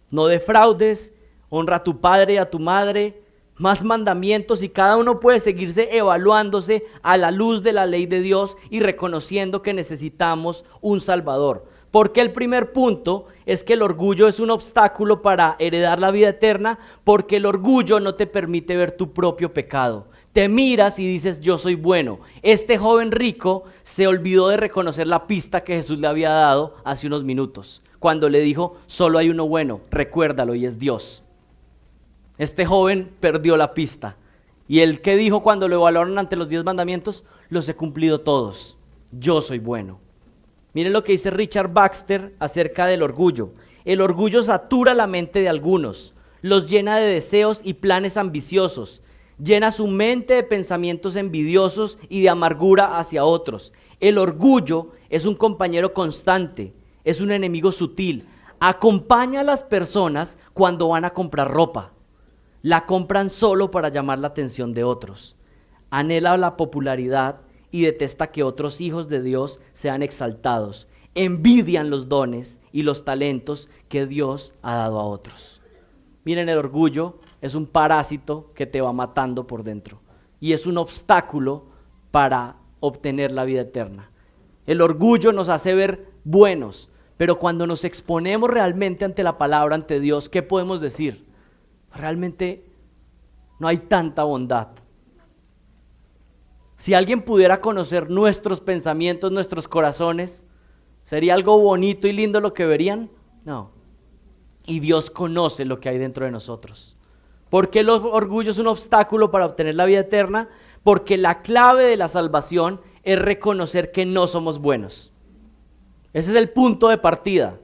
No defraudes, honra a tu padre y a tu madre, más mandamientos, y cada uno puede seguirse evaluándose a la luz de la ley de Dios y reconociendo que necesitamos un Salvador. Porque el primer punto es que el orgullo es un obstáculo para heredar la vida eterna, porque el orgullo no te permite ver tu propio pecado. Te miras y dices, yo soy bueno. Este joven rico se olvidó de reconocer la pista que Jesús le había dado hace unos minutos, cuando le dijo, solo hay uno bueno, recuérdalo, y es Dios. Este joven perdió la pista. Y el que dijo cuando lo evaluaron ante los 10 mandamientos, los he cumplido todos. Yo soy bueno. Miren lo que dice Richard Baxter acerca del orgullo. El orgullo satura la mente de algunos, los llena de deseos y planes ambiciosos, llena su mente de pensamientos envidiosos y de amargura hacia otros. El orgullo es un compañero constante, es un enemigo sutil. Acompaña a las personas cuando van a comprar ropa. La compran solo para llamar la atención de otros. Anhela la popularidad y detesta que otros hijos de Dios sean exaltados. Envidian los dones y los talentos que Dios ha dado a otros. Miren, el orgullo es un parásito que te va matando por dentro y es un obstáculo para obtener la vida eterna. El orgullo nos hace ver buenos, pero cuando nos exponemos realmente ante la palabra, ante Dios, ¿qué podemos decir? Realmente no hay tanta bondad. Si alguien pudiera conocer nuestros pensamientos, nuestros corazones, ¿sería algo bonito y lindo lo que verían? No. Y Dios conoce lo que hay dentro de nosotros. ¿Por qué el orgullo es un obstáculo para obtener la vida eterna? Porque la clave de la salvación es reconocer que no somos buenos. Ese es el punto de partida.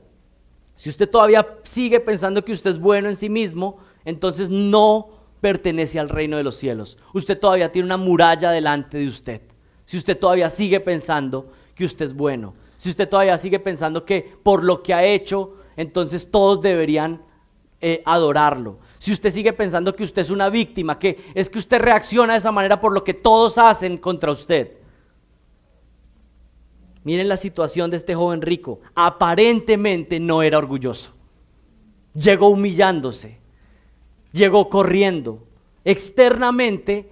Si usted todavía sigue pensando que usted es bueno en sí mismo, entonces no pertenece al reino de los cielos. Usted todavía tiene una muralla delante de usted. Si usted todavía sigue pensando que usted es bueno, si usted todavía sigue pensando que por lo que ha hecho, entonces todos deberían adorarlo. Si usted sigue pensando que usted es una víctima, que es que usted reacciona de esa manera por lo que todos hacen contra usted. Miren la situación de este joven rico. Aparentemente no era orgulloso. Llegó humillándose. Llegó corriendo. Externamente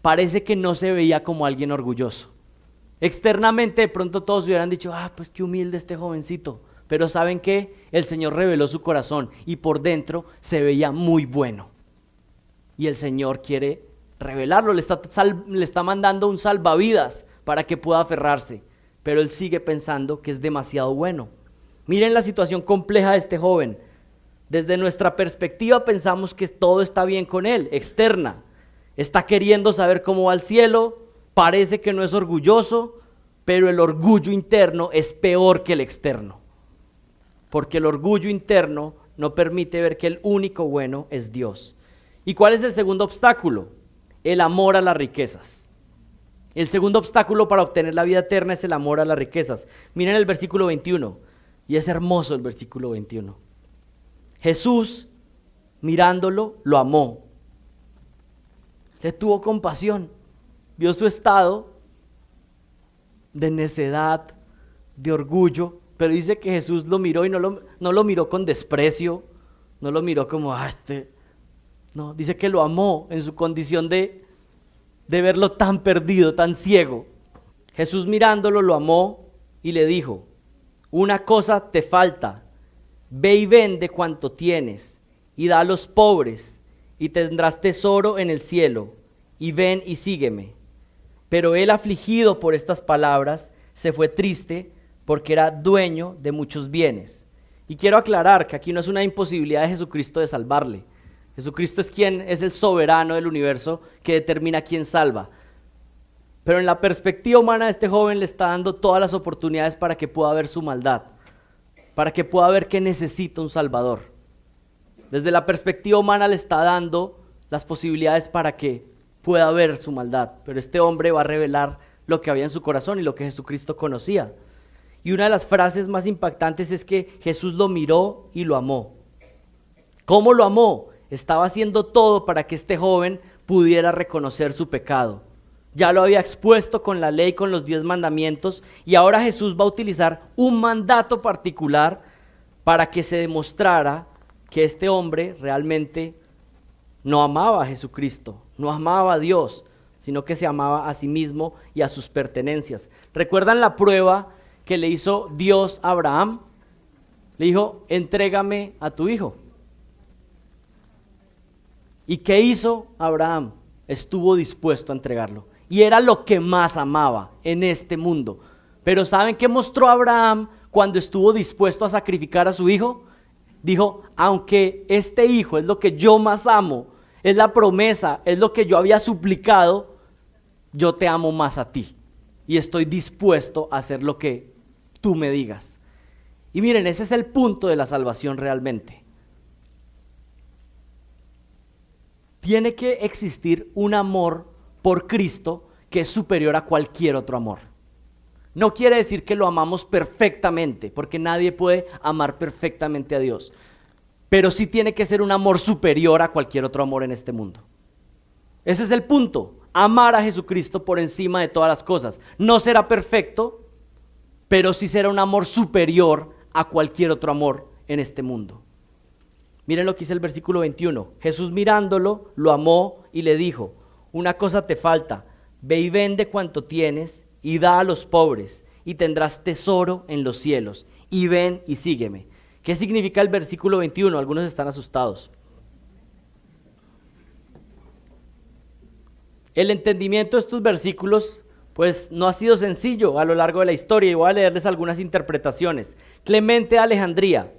parece que no se veía como alguien orgulloso. Externamente de pronto todos hubieran dicho, pues qué humilde este jovencito. Pero ¿saben qué? El Señor reveló su corazón y por dentro se veía muy bueno. Y el Señor quiere revelarlo, le está mandando un salvavidas para que pueda aferrarse. Pero él sigue pensando que es demasiado bueno. Miren la situación compleja de este joven. Desde nuestra perspectiva pensamos que todo está bien con él, externa. Está queriendo saber cómo va al cielo, parece que no es orgulloso, pero el orgullo interno es peor que el externo. Porque el orgullo interno no permite ver que el único bueno es Dios. ¿Y cuál es el segundo obstáculo? El amor a las riquezas. El segundo obstáculo para obtener la vida eterna es el amor a las riquezas. Miren el versículo 21, y es hermoso el versículo 21. Jesús, mirándolo, lo amó. Le tuvo compasión, vio su estado de necedad, de orgullo, pero dice que Jesús lo miró y no lo miró con desprecio, no lo miró como, no, dice que lo amó en su condición de verlo tan perdido, tan ciego. Jesús mirándolo lo amó y le dijo, una cosa te falta, ve y vende cuanto tienes y da a los pobres y tendrás tesoro en el cielo, y ven y sígueme. Pero él, afligido por estas palabras, se fue triste porque era dueño de muchos bienes. Y quiero aclarar que aquí no es una imposibilidad de Jesucristo de salvarle. Jesucristo es quien es el soberano del universo que determina quién salva. Pero en la perspectiva humana de este joven le está dando todas las oportunidades para que pueda ver su maldad, para que pueda ver que necesita un salvador. Desde la perspectiva humana le está dando las posibilidades para que pueda ver su maldad, pero este hombre va a revelar lo que había en su corazón y lo que Jesucristo conocía. Y una de las frases más impactantes es que Jesús lo miró y lo amó. ¿Cómo lo amó? Estaba haciendo todo para que este joven pudiera reconocer su pecado. Ya lo había expuesto con la ley, con los 10 mandamientos, y ahora Jesús va a utilizar un mandato particular para que se demostrara que este hombre realmente no amaba a Jesucristo, no amaba a Dios, sino que se amaba a sí mismo y a sus pertenencias. ¿Recuerdan la prueba que le hizo Dios a Abraham? Le dijo, entrégame a tu hijo. ¿Y qué hizo Abraham? Estuvo dispuesto a entregarlo. Y era lo que más amaba en este mundo. Pero ¿saben qué mostró Abraham cuando estuvo dispuesto a sacrificar a su hijo? Dijo, aunque este hijo es lo que yo más amo, es la promesa, es lo que yo había suplicado, yo te amo más a ti. Y estoy dispuesto a hacer lo que tú me digas. Y miren, ese es el punto de la salvación realmente. Tiene que existir un amor por Cristo que es superior a cualquier otro amor. No quiere decir que lo amamos perfectamente, porque nadie puede amar perfectamente a Dios. Pero sí tiene que ser un amor superior a cualquier otro amor en este mundo. Ese es el punto, amar a Jesucristo por encima de todas las cosas. No será perfecto, pero sí será un amor superior a cualquier otro amor en este mundo. Miren lo que dice el versículo 21. Jesús mirándolo, lo amó y le dijo, una cosa te falta, ve y vende cuanto tienes y da a los pobres y tendrás tesoro en los cielos. Y ven y sígueme. ¿Qué significa el versículo 21? Algunos están asustados. El entendimiento de estos versículos pues no ha sido sencillo a lo largo de la historia y voy a leerles algunas interpretaciones. Clemente de Alejandría,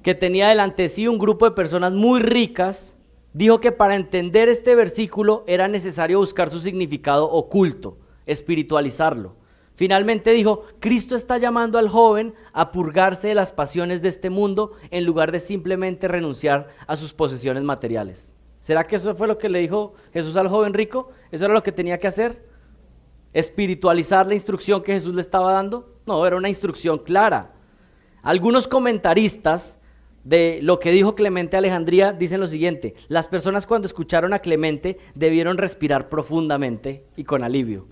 que tenía delante de sí un grupo de personas muy ricas, dijo que para entender este versículo era necesario buscar su significado oculto, espiritualizarlo. Finalmente dijo, Cristo está llamando al joven a purgarse de las pasiones de este mundo en lugar de simplemente renunciar a sus posesiones materiales. ¿Será que eso fue lo que le dijo Jesús al joven rico? ¿Eso era lo que tenía que hacer? ¿Espiritualizar la instrucción que Jesús le estaba dando? No, era una instrucción clara. Algunos comentaristas de lo que dijo Clemente de Alejandría dicen lo siguiente: las personas cuando escucharon a Clemente debieron respirar profundamente y con alivio.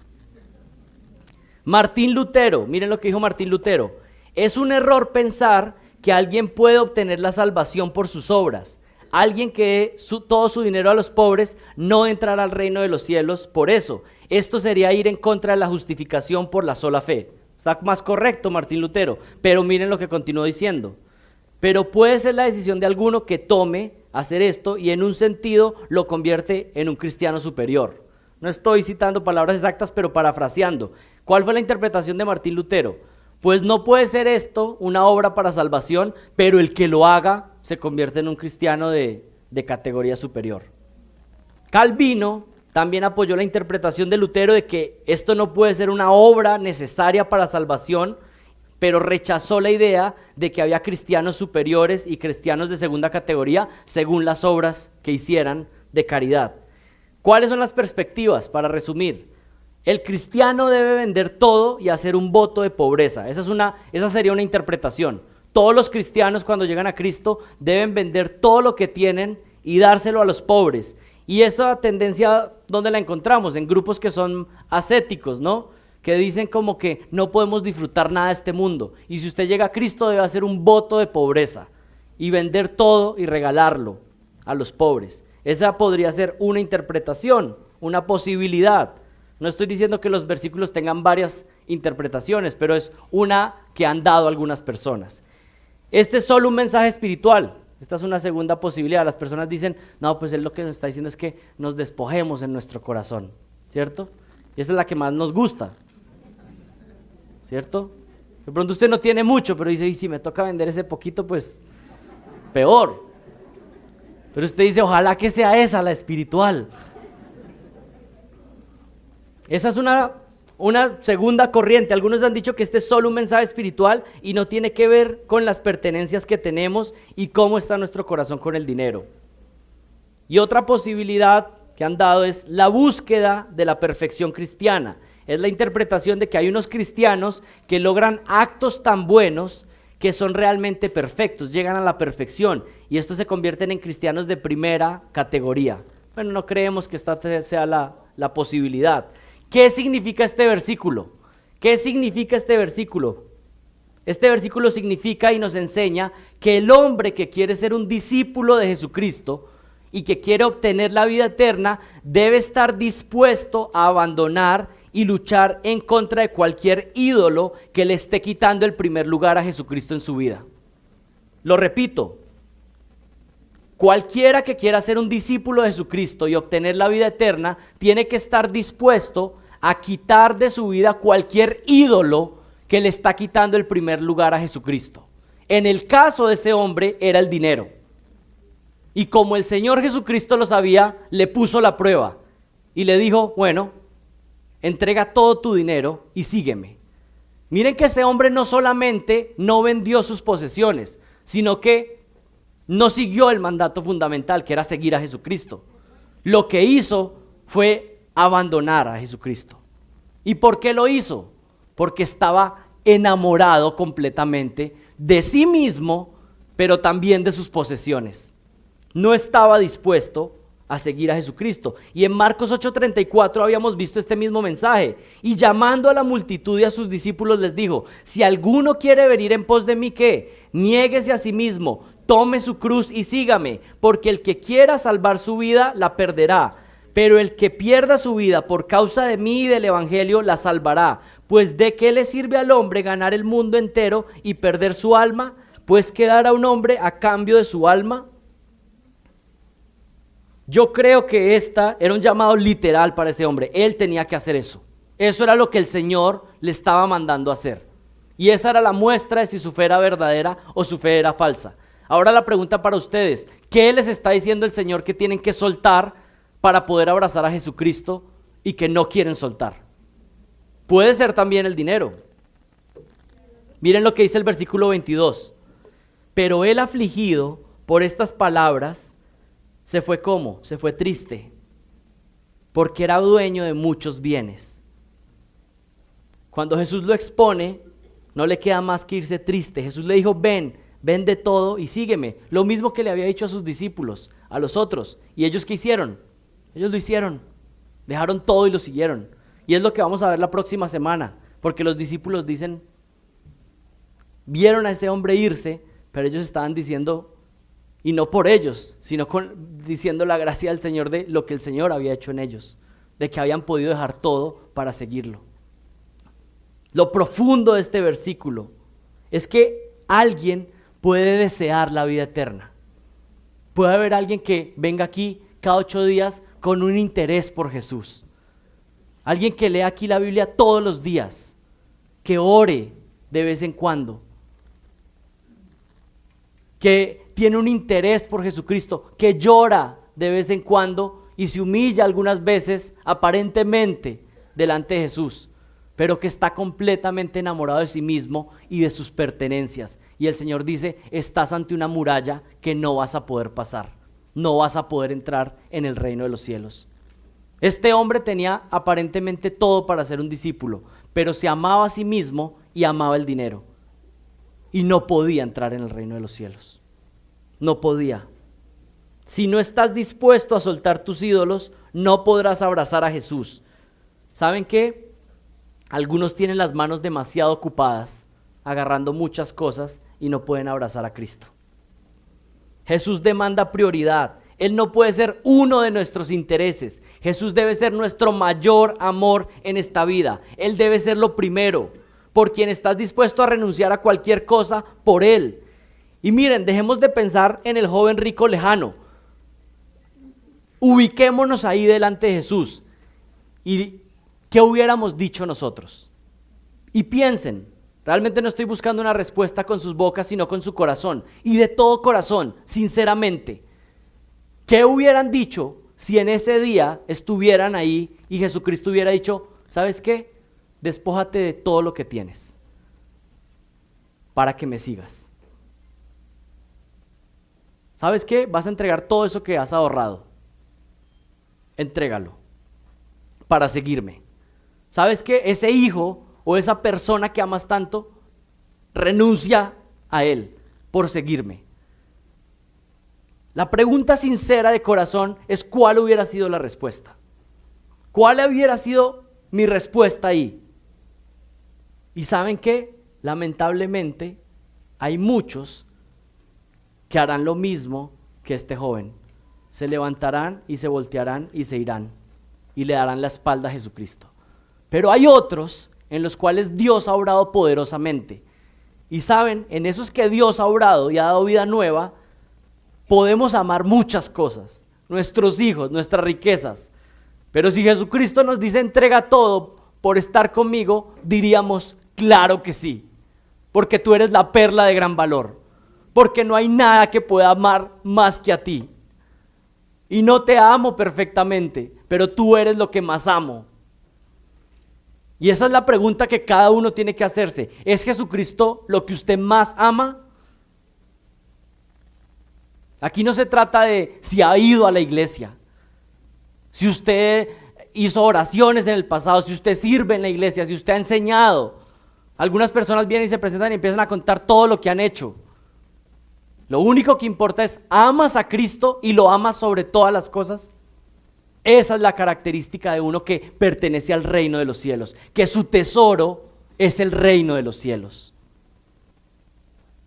Martín Lutero, miren lo que dijo Martín Lutero: es un error pensar que alguien puede obtener la salvación por sus obras. Alguien que dé todo su dinero a los pobres no entrará al reino de los cielos por eso. Esto sería ir en contra de la justificación por la sola fe. Está más correcto Martín Lutero, pero miren lo que continuó diciendo. Pero puede ser la decisión de alguno que tome hacer esto y en un sentido lo convierte en un cristiano superior. No estoy citando palabras exactas, pero parafraseando. ¿Cuál fue la interpretación de Martín Lutero? Pues no puede ser esto una obra para salvación, pero el que lo haga se convierte en un cristiano de categoría superior. Calvino también apoyó la interpretación de Lutero de que esto no puede ser una obra necesaria para salvación, pero rechazó la idea de que había cristianos superiores y cristianos de segunda categoría según las obras que hicieran de caridad. ¿Cuáles son las perspectivas? Para resumir, el cristiano debe vender todo y hacer un voto de pobreza. Esa sería una interpretación. Todos los cristianos cuando llegan a Cristo deben vender todo lo que tienen y dárselo a los pobres. Y esa tendencia, ¿dónde la encontramos? En grupos que son ascéticos, ¿no? Que dicen como que no podemos disfrutar nada de este mundo. Y si usted llega a Cristo debe hacer un voto de pobreza y vender todo y regalarlo a los pobres. Esa podría ser una interpretación, una posibilidad. No estoy diciendo que los versículos tengan varias interpretaciones, pero es una que han dado algunas personas. Este es solo un mensaje espiritual. Esta es una segunda posibilidad. Las personas dicen, no, pues él lo que nos está diciendo es que nos despojemos en nuestro corazón, ¿cierto? Y esta es la que más nos gusta, ¿cierto? De pronto usted no tiene mucho, pero dice, y si me toca vender ese poquito, pues peor. Pero usted dice, ojalá que sea esa la espiritual. Esa es una segunda corriente. Algunos han dicho que este es solo un mensaje espiritual y no tiene que ver con las pertenencias que tenemos y cómo está nuestro corazón con el dinero. Y otra posibilidad que han dado es la búsqueda de la perfección cristiana. Es la interpretación de que hay unos cristianos que logran actos tan buenos que son realmente perfectos, llegan a la perfección y estos se convierten en cristianos de primera categoría. Bueno, no creemos que esta sea la posibilidad. ¿Qué significa este versículo? ¿Qué significa este versículo? Este versículo significa y nos enseña que el hombre que quiere ser un discípulo de Jesucristo y que quiere obtener la vida eterna debe estar dispuesto a abandonar y luchar en contra de cualquier ídolo que le esté quitando el primer lugar a Jesucristo en su vida. Lo repito, cualquiera que quiera ser un discípulo de Jesucristo y obtener la vida eterna tiene que estar dispuesto a quitar de su vida cualquier ídolo que le está quitando el primer lugar a Jesucristo. En el caso de ese hombre era el dinero. Y como el Señor Jesucristo lo sabía, le puso la prueba y le dijo, bueno, entrega todo tu dinero y sígueme. Miren que ese hombre no solamente no vendió sus posesiones, sino que no siguió el mandato fundamental, que era seguir a Jesucristo. Lo que hizo fue abandonar a Jesucristo. ¿Y por qué lo hizo? Porque estaba enamorado completamente de sí mismo, pero también de sus posesiones. No estaba dispuesto a seguir a Jesucristo. Y en Marcos 8:34 habíamos visto este mismo mensaje. Y llamando a la multitud y a sus discípulos les dijo, si alguno quiere venir en pos de mí, ¿qué? Niéguese a sí mismo, tome su cruz y sígame, porque el que quiera salvar su vida la perderá, pero el que pierda su vida por causa de mí y del evangelio la salvará. Pues ¿de qué le sirve al hombre ganar el mundo entero y perder su alma? Pues ¿qué dará un hombre a cambio de su alma? Yo creo que esta era un llamado literal para ese hombre. Él tenía que hacer eso. Eso era lo que el Señor le estaba mandando a hacer. Y esa era la muestra de si su fe era verdadera o su fe era falsa. Ahora la pregunta para ustedes, ¿qué les está diciendo el Señor que tienen que soltar para poder abrazar a Jesucristo y que no quieren soltar? Puede ser también el dinero. Miren lo que dice el versículo 22. Pero él, afligido por estas palabras, se fue ¿cómo? Se fue triste, porque era dueño de muchos bienes. Cuando Jesús lo expone, no le queda más que irse triste. Jesús le dijo, ven, vende todo y sígueme. Lo mismo que le había dicho a sus discípulos, a los otros. ¿Y ellos qué hicieron? Ellos lo hicieron, dejaron todo y lo siguieron. Y es lo que vamos a ver la próxima semana, porque los discípulos dicen, vieron a ese hombre irse, pero ellos estaban diciendo, y no por ellos, sino diciendo la gracia del Señor de lo que el Señor había hecho en ellos, de que habían podido dejar todo para seguirlo. Lo profundo de este versículo es que alguien puede desear la vida eterna. Puede haber alguien que venga aquí cada 8 días con un interés por Jesús. Alguien que lea aquí la Biblia todos los días, que ore de vez en cuando, que tiene un interés por Jesucristo, que llora de vez en cuando y se humilla algunas veces aparentemente delante de Jesús, pero que está completamente enamorado de sí mismo y de sus pertenencias. Y el Señor dice, estás ante una muralla que no vas a poder pasar, no vas a poder entrar en el reino de los cielos. Este hombre tenía aparentemente todo para ser un discípulo, pero se amaba a sí mismo y amaba el dinero. Y no podía entrar en el reino de los cielos. No podía. Si no estás dispuesto a soltar tus ídolos, no podrás abrazar a Jesús. ¿Saben qué? Algunos tienen las manos demasiado ocupadas, agarrando muchas cosas y no pueden abrazar a Cristo. Jesús demanda prioridad. Él no puede ser uno de nuestros intereses. Jesús debe ser nuestro mayor amor en esta vida. Él debe ser lo primero, por quien estás dispuesto a renunciar a cualquier cosa por Él. Y miren, dejemos de pensar en el joven rico lejano. Ubiquémonos ahí delante de Jesús. ¿Y qué hubiéramos dicho nosotros? Y piensen, realmente no estoy buscando una respuesta con sus bocas, sino con su corazón. Y de todo corazón, sinceramente, ¿qué hubieran dicho si en ese día estuvieran ahí y Jesucristo hubiera dicho, ¿sabes qué? Despójate de todo lo que tienes para que me sigas. ¿Sabes qué? Vas a entregar todo eso que has ahorrado. Entrégalo para seguirme. ¿sabes qué? Ese hijo o esa persona que amas tanto renuncia a él por seguirme. La pregunta sincera de corazón es: ¿cuál hubiera sido la respuesta? ¿Cuál hubiera sido mi respuesta ahí? Y ¿saben qué? Lamentablemente hay muchos que harán lo mismo que este joven. Se levantarán y se voltearán y se irán y le darán la espalda a Jesucristo. Pero hay otros en los cuales Dios ha obrado poderosamente. Y saben, en esos que Dios ha obrado y ha dado vida nueva, podemos amar muchas cosas, nuestros hijos, nuestras riquezas. Pero si Jesucristo nos dice entrega todo por estar conmigo, diríamos claro que sí, porque tú eres la perla de gran valor, porque no hay nada que pueda amar más que a ti. Y no te amo perfectamente, pero tú eres lo que más amo. Y esa es la pregunta que cada uno tiene que hacerse. ¿Es Jesucristo lo que usted más ama? Aquí no se trata de si ha ido a la iglesia, si usted hizo oraciones en el pasado, si usted sirve en la iglesia, si usted ha enseñado. Algunas personas vienen y se presentan y empiezan a contar todo lo que han hecho. Lo único que importa es: ¿amas a Cristo y lo amas sobre todas las cosas? Esa es la característica de uno que pertenece al reino de los cielos, que su tesoro es el reino de los cielos.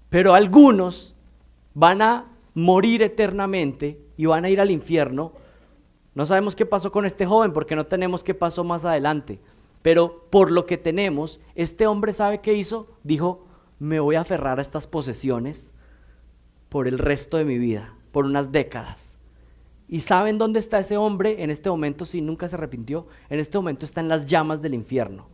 Pero algunos van a morir eternamente y van a ir al infierno. No sabemos qué pasó con este joven porque no tenemos qué pasó más adelante, pero por lo que tenemos, este hombre, ¿sabe qué hizo? Dijo: me voy a aferrar a estas posesiones por el resto de mi vida, por unas décadas. ¿Y saben dónde está ese hombre en este momento si nunca se arrepintió? En este momento está en las llamas del infierno.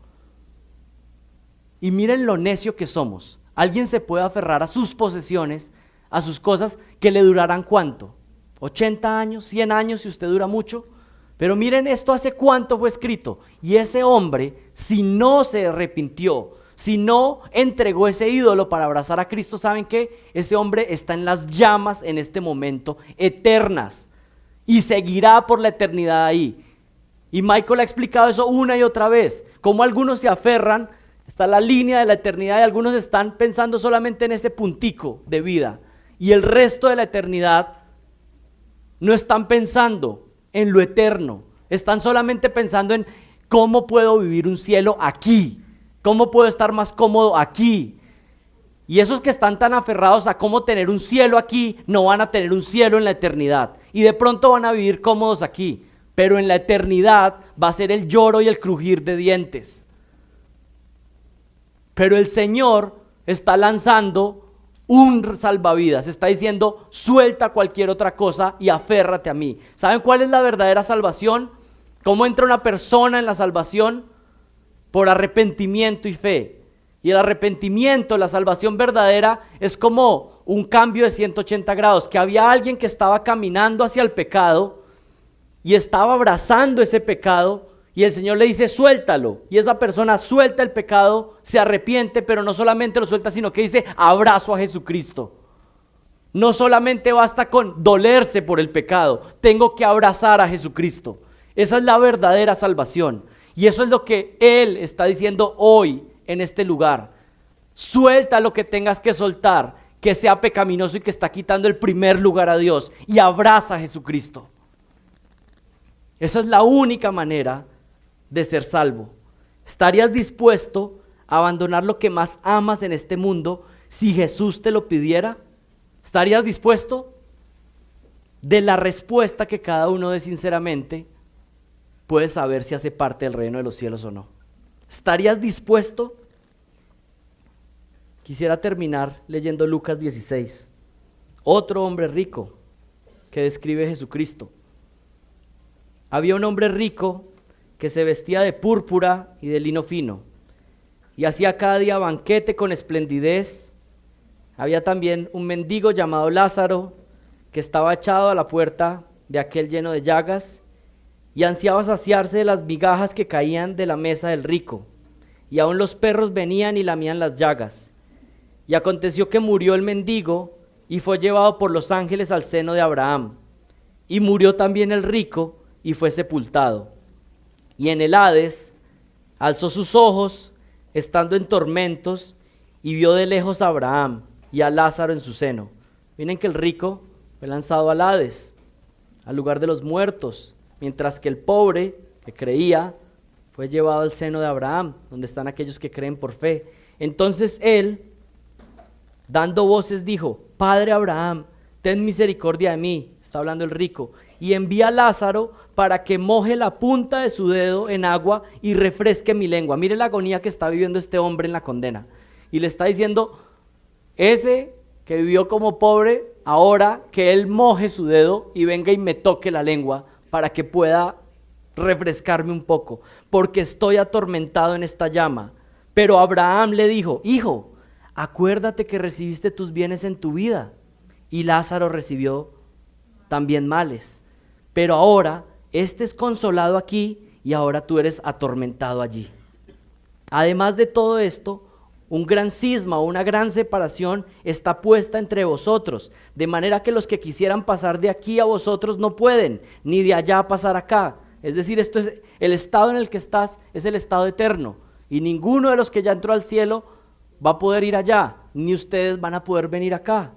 Y miren lo necio que somos. Alguien se puede aferrar a sus posesiones, a sus cosas que le durarán ¿cuánto? 80 años, 100 años si usted dura mucho. Pero miren esto, hace cuánto fue escrito. Y ese hombre, si no se arrepintió, si no entregó ese ídolo para abrazar a Cristo, ¿saben qué? Ese hombre está en las llamas en este momento, eternas, y seguirá por la eternidad ahí. Y Michael ha explicado eso una y otra vez, cómo algunos se aferran, está la línea de la eternidad y algunos están pensando solamente en ese puntico de vida, y el resto de la eternidad no están pensando en lo eterno, están solamente pensando en cómo puedo vivir un cielo aquí, cómo puedo estar más cómodo aquí. Y esos que están tan aferrados a cómo tener un cielo aquí, no van a tener un cielo en la eternidad. Y de pronto van a vivir cómodos aquí, pero en la eternidad va a ser el lloro y el crujir de dientes. Pero el Señor está lanzando un salvavidas, está diciendo: suelta cualquier otra cosa y aférrate a mí. ¿Saben cuál es la verdadera salvación? ¿Cómo entra una persona en la salvación? Por arrepentimiento y fe. Y el arrepentimiento, la salvación verdadera, es como un cambio de 180 grados, que había alguien que estaba caminando hacia el pecado y estaba abrazando ese pecado, y el Señor le dice: suéltalo, y esa persona suelta el pecado, se arrepiente, pero no solamente lo suelta, sino que dice: abrazo a Jesucristo. No solamente basta con dolerse por el pecado, tengo que abrazar a Jesucristo. Esa es la verdadera salvación, y eso es lo que Él está diciendo hoy en este lugar. Suelta lo que tengas que soltar, que sea pecaminoso y que está quitando el primer lugar a Dios, y abraza a Jesucristo. Esa es la única manera de ser salvo. ¿Estarías dispuesto a abandonar lo que más amas en este mundo si Jesús te lo pidiera? ¿Estarías dispuesto? De la respuesta que cada uno dé sinceramente, puedes saber si hace parte del reino de los cielos o no. ¿Estarías dispuesto? Quisiera terminar leyendo Lucas 16. Otro hombre rico que describe Jesucristo. Había un hombre rico que se vestía de púrpura y de lino fino y hacía cada día banquete con esplendidez. Había también un mendigo llamado Lázaro que estaba echado a la puerta de aquel lleno de llagas y ansiaba saciarse de las migajas que caían de la mesa del rico, y aun los perros venían y lamían las llagas. Y aconteció que murió el mendigo y fue llevado por los ángeles al seno de Abraham. Y murió también el rico y fue sepultado. Y en el Hades Alzó sus ojos, estando en tormentos, y vio de lejos a Abraham y a Lázaro en su seno. Miren que el rico fue lanzado al Hades, al lugar de los muertos, mientras que el pobre, que creía, fue llevado al seno de Abraham, donde están aquellos que creen por fe. Entonces él, dando voces, dijo: Padre Abraham, ten misericordia de mí, está hablando el rico, y envía a Lázaro para que moje la punta de su dedo en agua y refresque mi lengua. Mire la agonía que está viviendo este hombre en la condena. Y le está diciendo, ese que vivió como pobre, ahora que él moje su dedo y venga y me toque la lengua para que pueda refrescarme un poco, porque estoy atormentado en esta llama. Pero Abraham le dijo: Hijo, acuérdate que recibiste tus bienes en tu vida, y Lázaro recibió también males. Pero ahora este es consolado aquí y ahora tú eres atormentado allí. Además de todo esto, un gran cisma o una gran separación está puesta entre vosotros, de manera que los que quisieran pasar de aquí a vosotros no pueden, ni de allá a pasar acá. Es decir, esto es el estado en el que estás, es el estado eterno, y ninguno de los que ya entró al cielo va a poder ir allá, ni ustedes van a poder venir acá.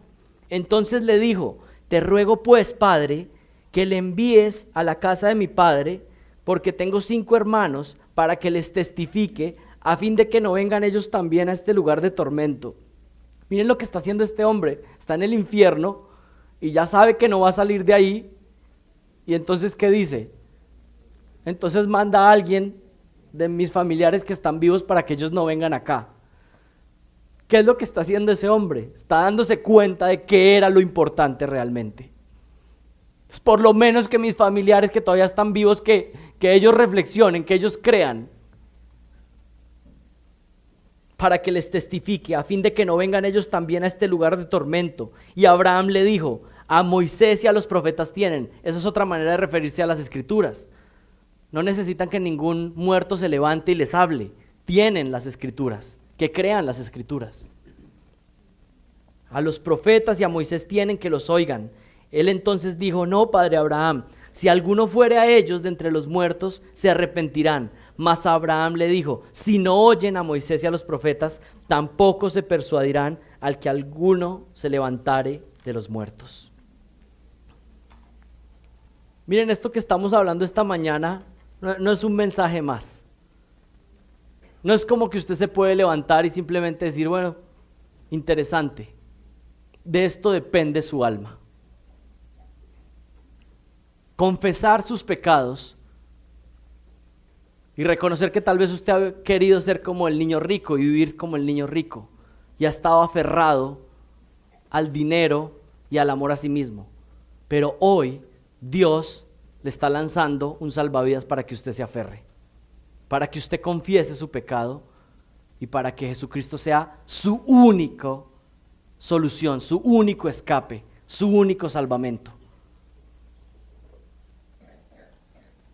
Entonces le dijo: Te ruego pues, Padre, que le envíes a la casa de mi padre, porque tengo 5 hermanos, para que les testifique, a fin de que no vengan ellos también a este lugar de tormento. Miren lo que está haciendo este hombre. Está en el infierno y ya sabe que no va a salir de ahí. Y entonces, ¿qué dice? Entonces manda a alguien de mis familiares que están vivos para que ellos no vengan acá. ¿Qué es lo que está haciendo ese hombre? Está dándose cuenta de qué era lo importante realmente. Pues por lo menos que mis familiares que todavía están vivos, que ellos reflexionen, que ellos crean, para que les testifique, a fin de que no vengan ellos también a este lugar de tormento. Y Abraham le dijo: A Moisés y a los profetas tienen. Esa es otra manera de referirse a las escrituras. No necesitan que ningún muerto se levante y les hable. Tienen las escrituras, que crean las escrituras. A los profetas y a Moisés tienen, que los oigan. Él entonces dijo: No, padre Abraham, si alguno fuere a ellos de entre los muertos, se arrepentirán. Mas Abraham le dijo: Si no oyen a Moisés y a los profetas, tampoco se persuadirán al que alguno se levantare de los muertos. Miren, esto que estamos hablando esta mañana no es un mensaje más. No es como que usted se puede levantar y simplemente decir: bueno, interesante. De esto depende su alma. Confesar sus pecados y reconocer que tal vez usted ha querido ser como el niño rico y vivir como el niño rico y ha estado aferrado al dinero y al amor a sí mismo. Pero hoy Dios le está lanzando un salvavidas para que usted se aferre, para que usted confiese su pecado y para que Jesucristo sea su única solución, su único escape, su único salvamento.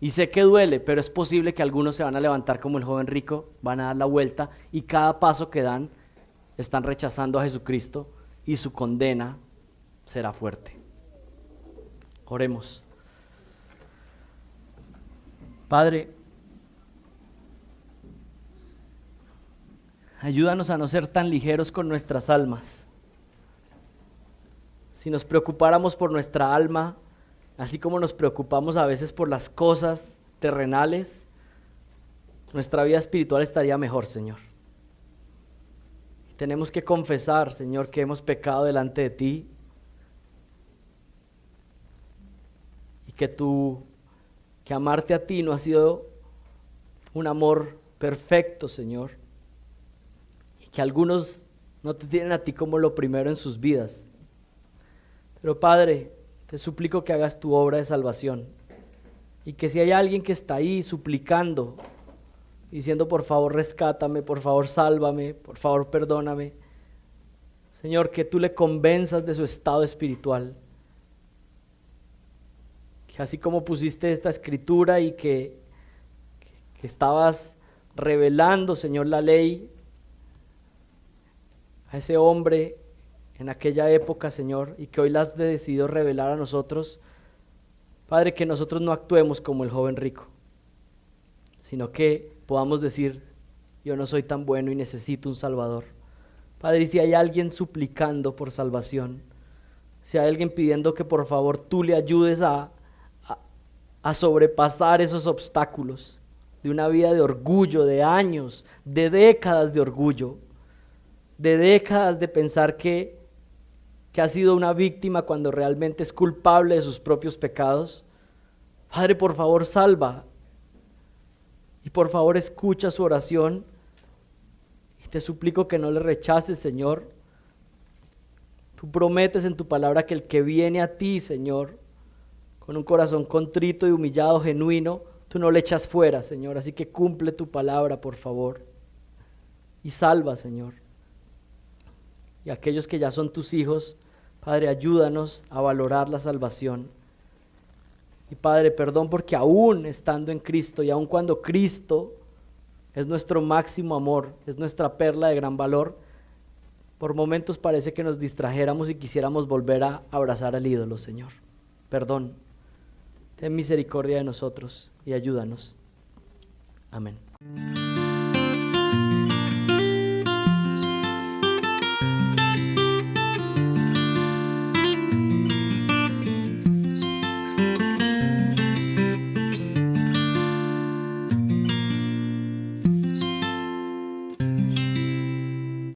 Y sé que duele, pero es posible que algunos se van a levantar como el joven rico, van a dar la vuelta y cada paso que dan están rechazando a Jesucristo y su condena será fuerte. Oremos. Padre, ayúdanos a no ser tan ligeros con nuestras almas. Si nos preocupáramos por nuestra alma, así como nos preocupamos a veces por las cosas terrenales, nuestra vida espiritual estaría mejor, Señor. Tenemos que confesar, Señor, que hemos pecado delante de ti y que amarte a ti no ha sido un amor perfecto, Señor, y que algunos no te tienen a ti como lo primero en sus vidas. Pero Padre, te suplico que hagas tu obra de salvación y que si hay alguien que está ahí suplicando, diciendo: por favor rescátame, por favor sálvame, por favor perdóname, Señor, que tú le convenzas de su estado espiritual, que así como pusiste esta escritura y que estabas revelando, Señor, la ley a ese hombre en aquella época, Señor, y que hoy la has decidido revelar a nosotros, Padre, que nosotros no actuemos como el joven rico, sino que podamos decir, yo no soy tan bueno y necesito un Salvador. Padre, y si hay alguien suplicando por salvación, si hay alguien pidiendo que por favor tú le ayudes a sobrepasar esos obstáculos de una vida de orgullo, de años, de décadas de orgullo, de décadas de pensar que ha sido una víctima cuando realmente es culpable de sus propios pecados. Padre, por favor, salva. Y por favor, escucha su oración. Y te suplico que no le rechaces, Señor. Tú prometes en tu palabra que el que viene a ti, Señor, con un corazón contrito y humillado, genuino, tú no le echas fuera, Señor. Así que cumple tu palabra, por favor. Y salva, Señor. Y aquellos que ya son tus hijos, Padre, ayúdanos a valorar la salvación. Y Padre, perdón porque aún estando en Cristo y aún cuando Cristo es nuestro máximo amor, es nuestra perla de gran valor, por momentos parece que nos distrajéramos y quisiéramos volver a abrazar al ídolo, Señor. Perdón. Ten misericordia de nosotros y ayúdanos. Amén.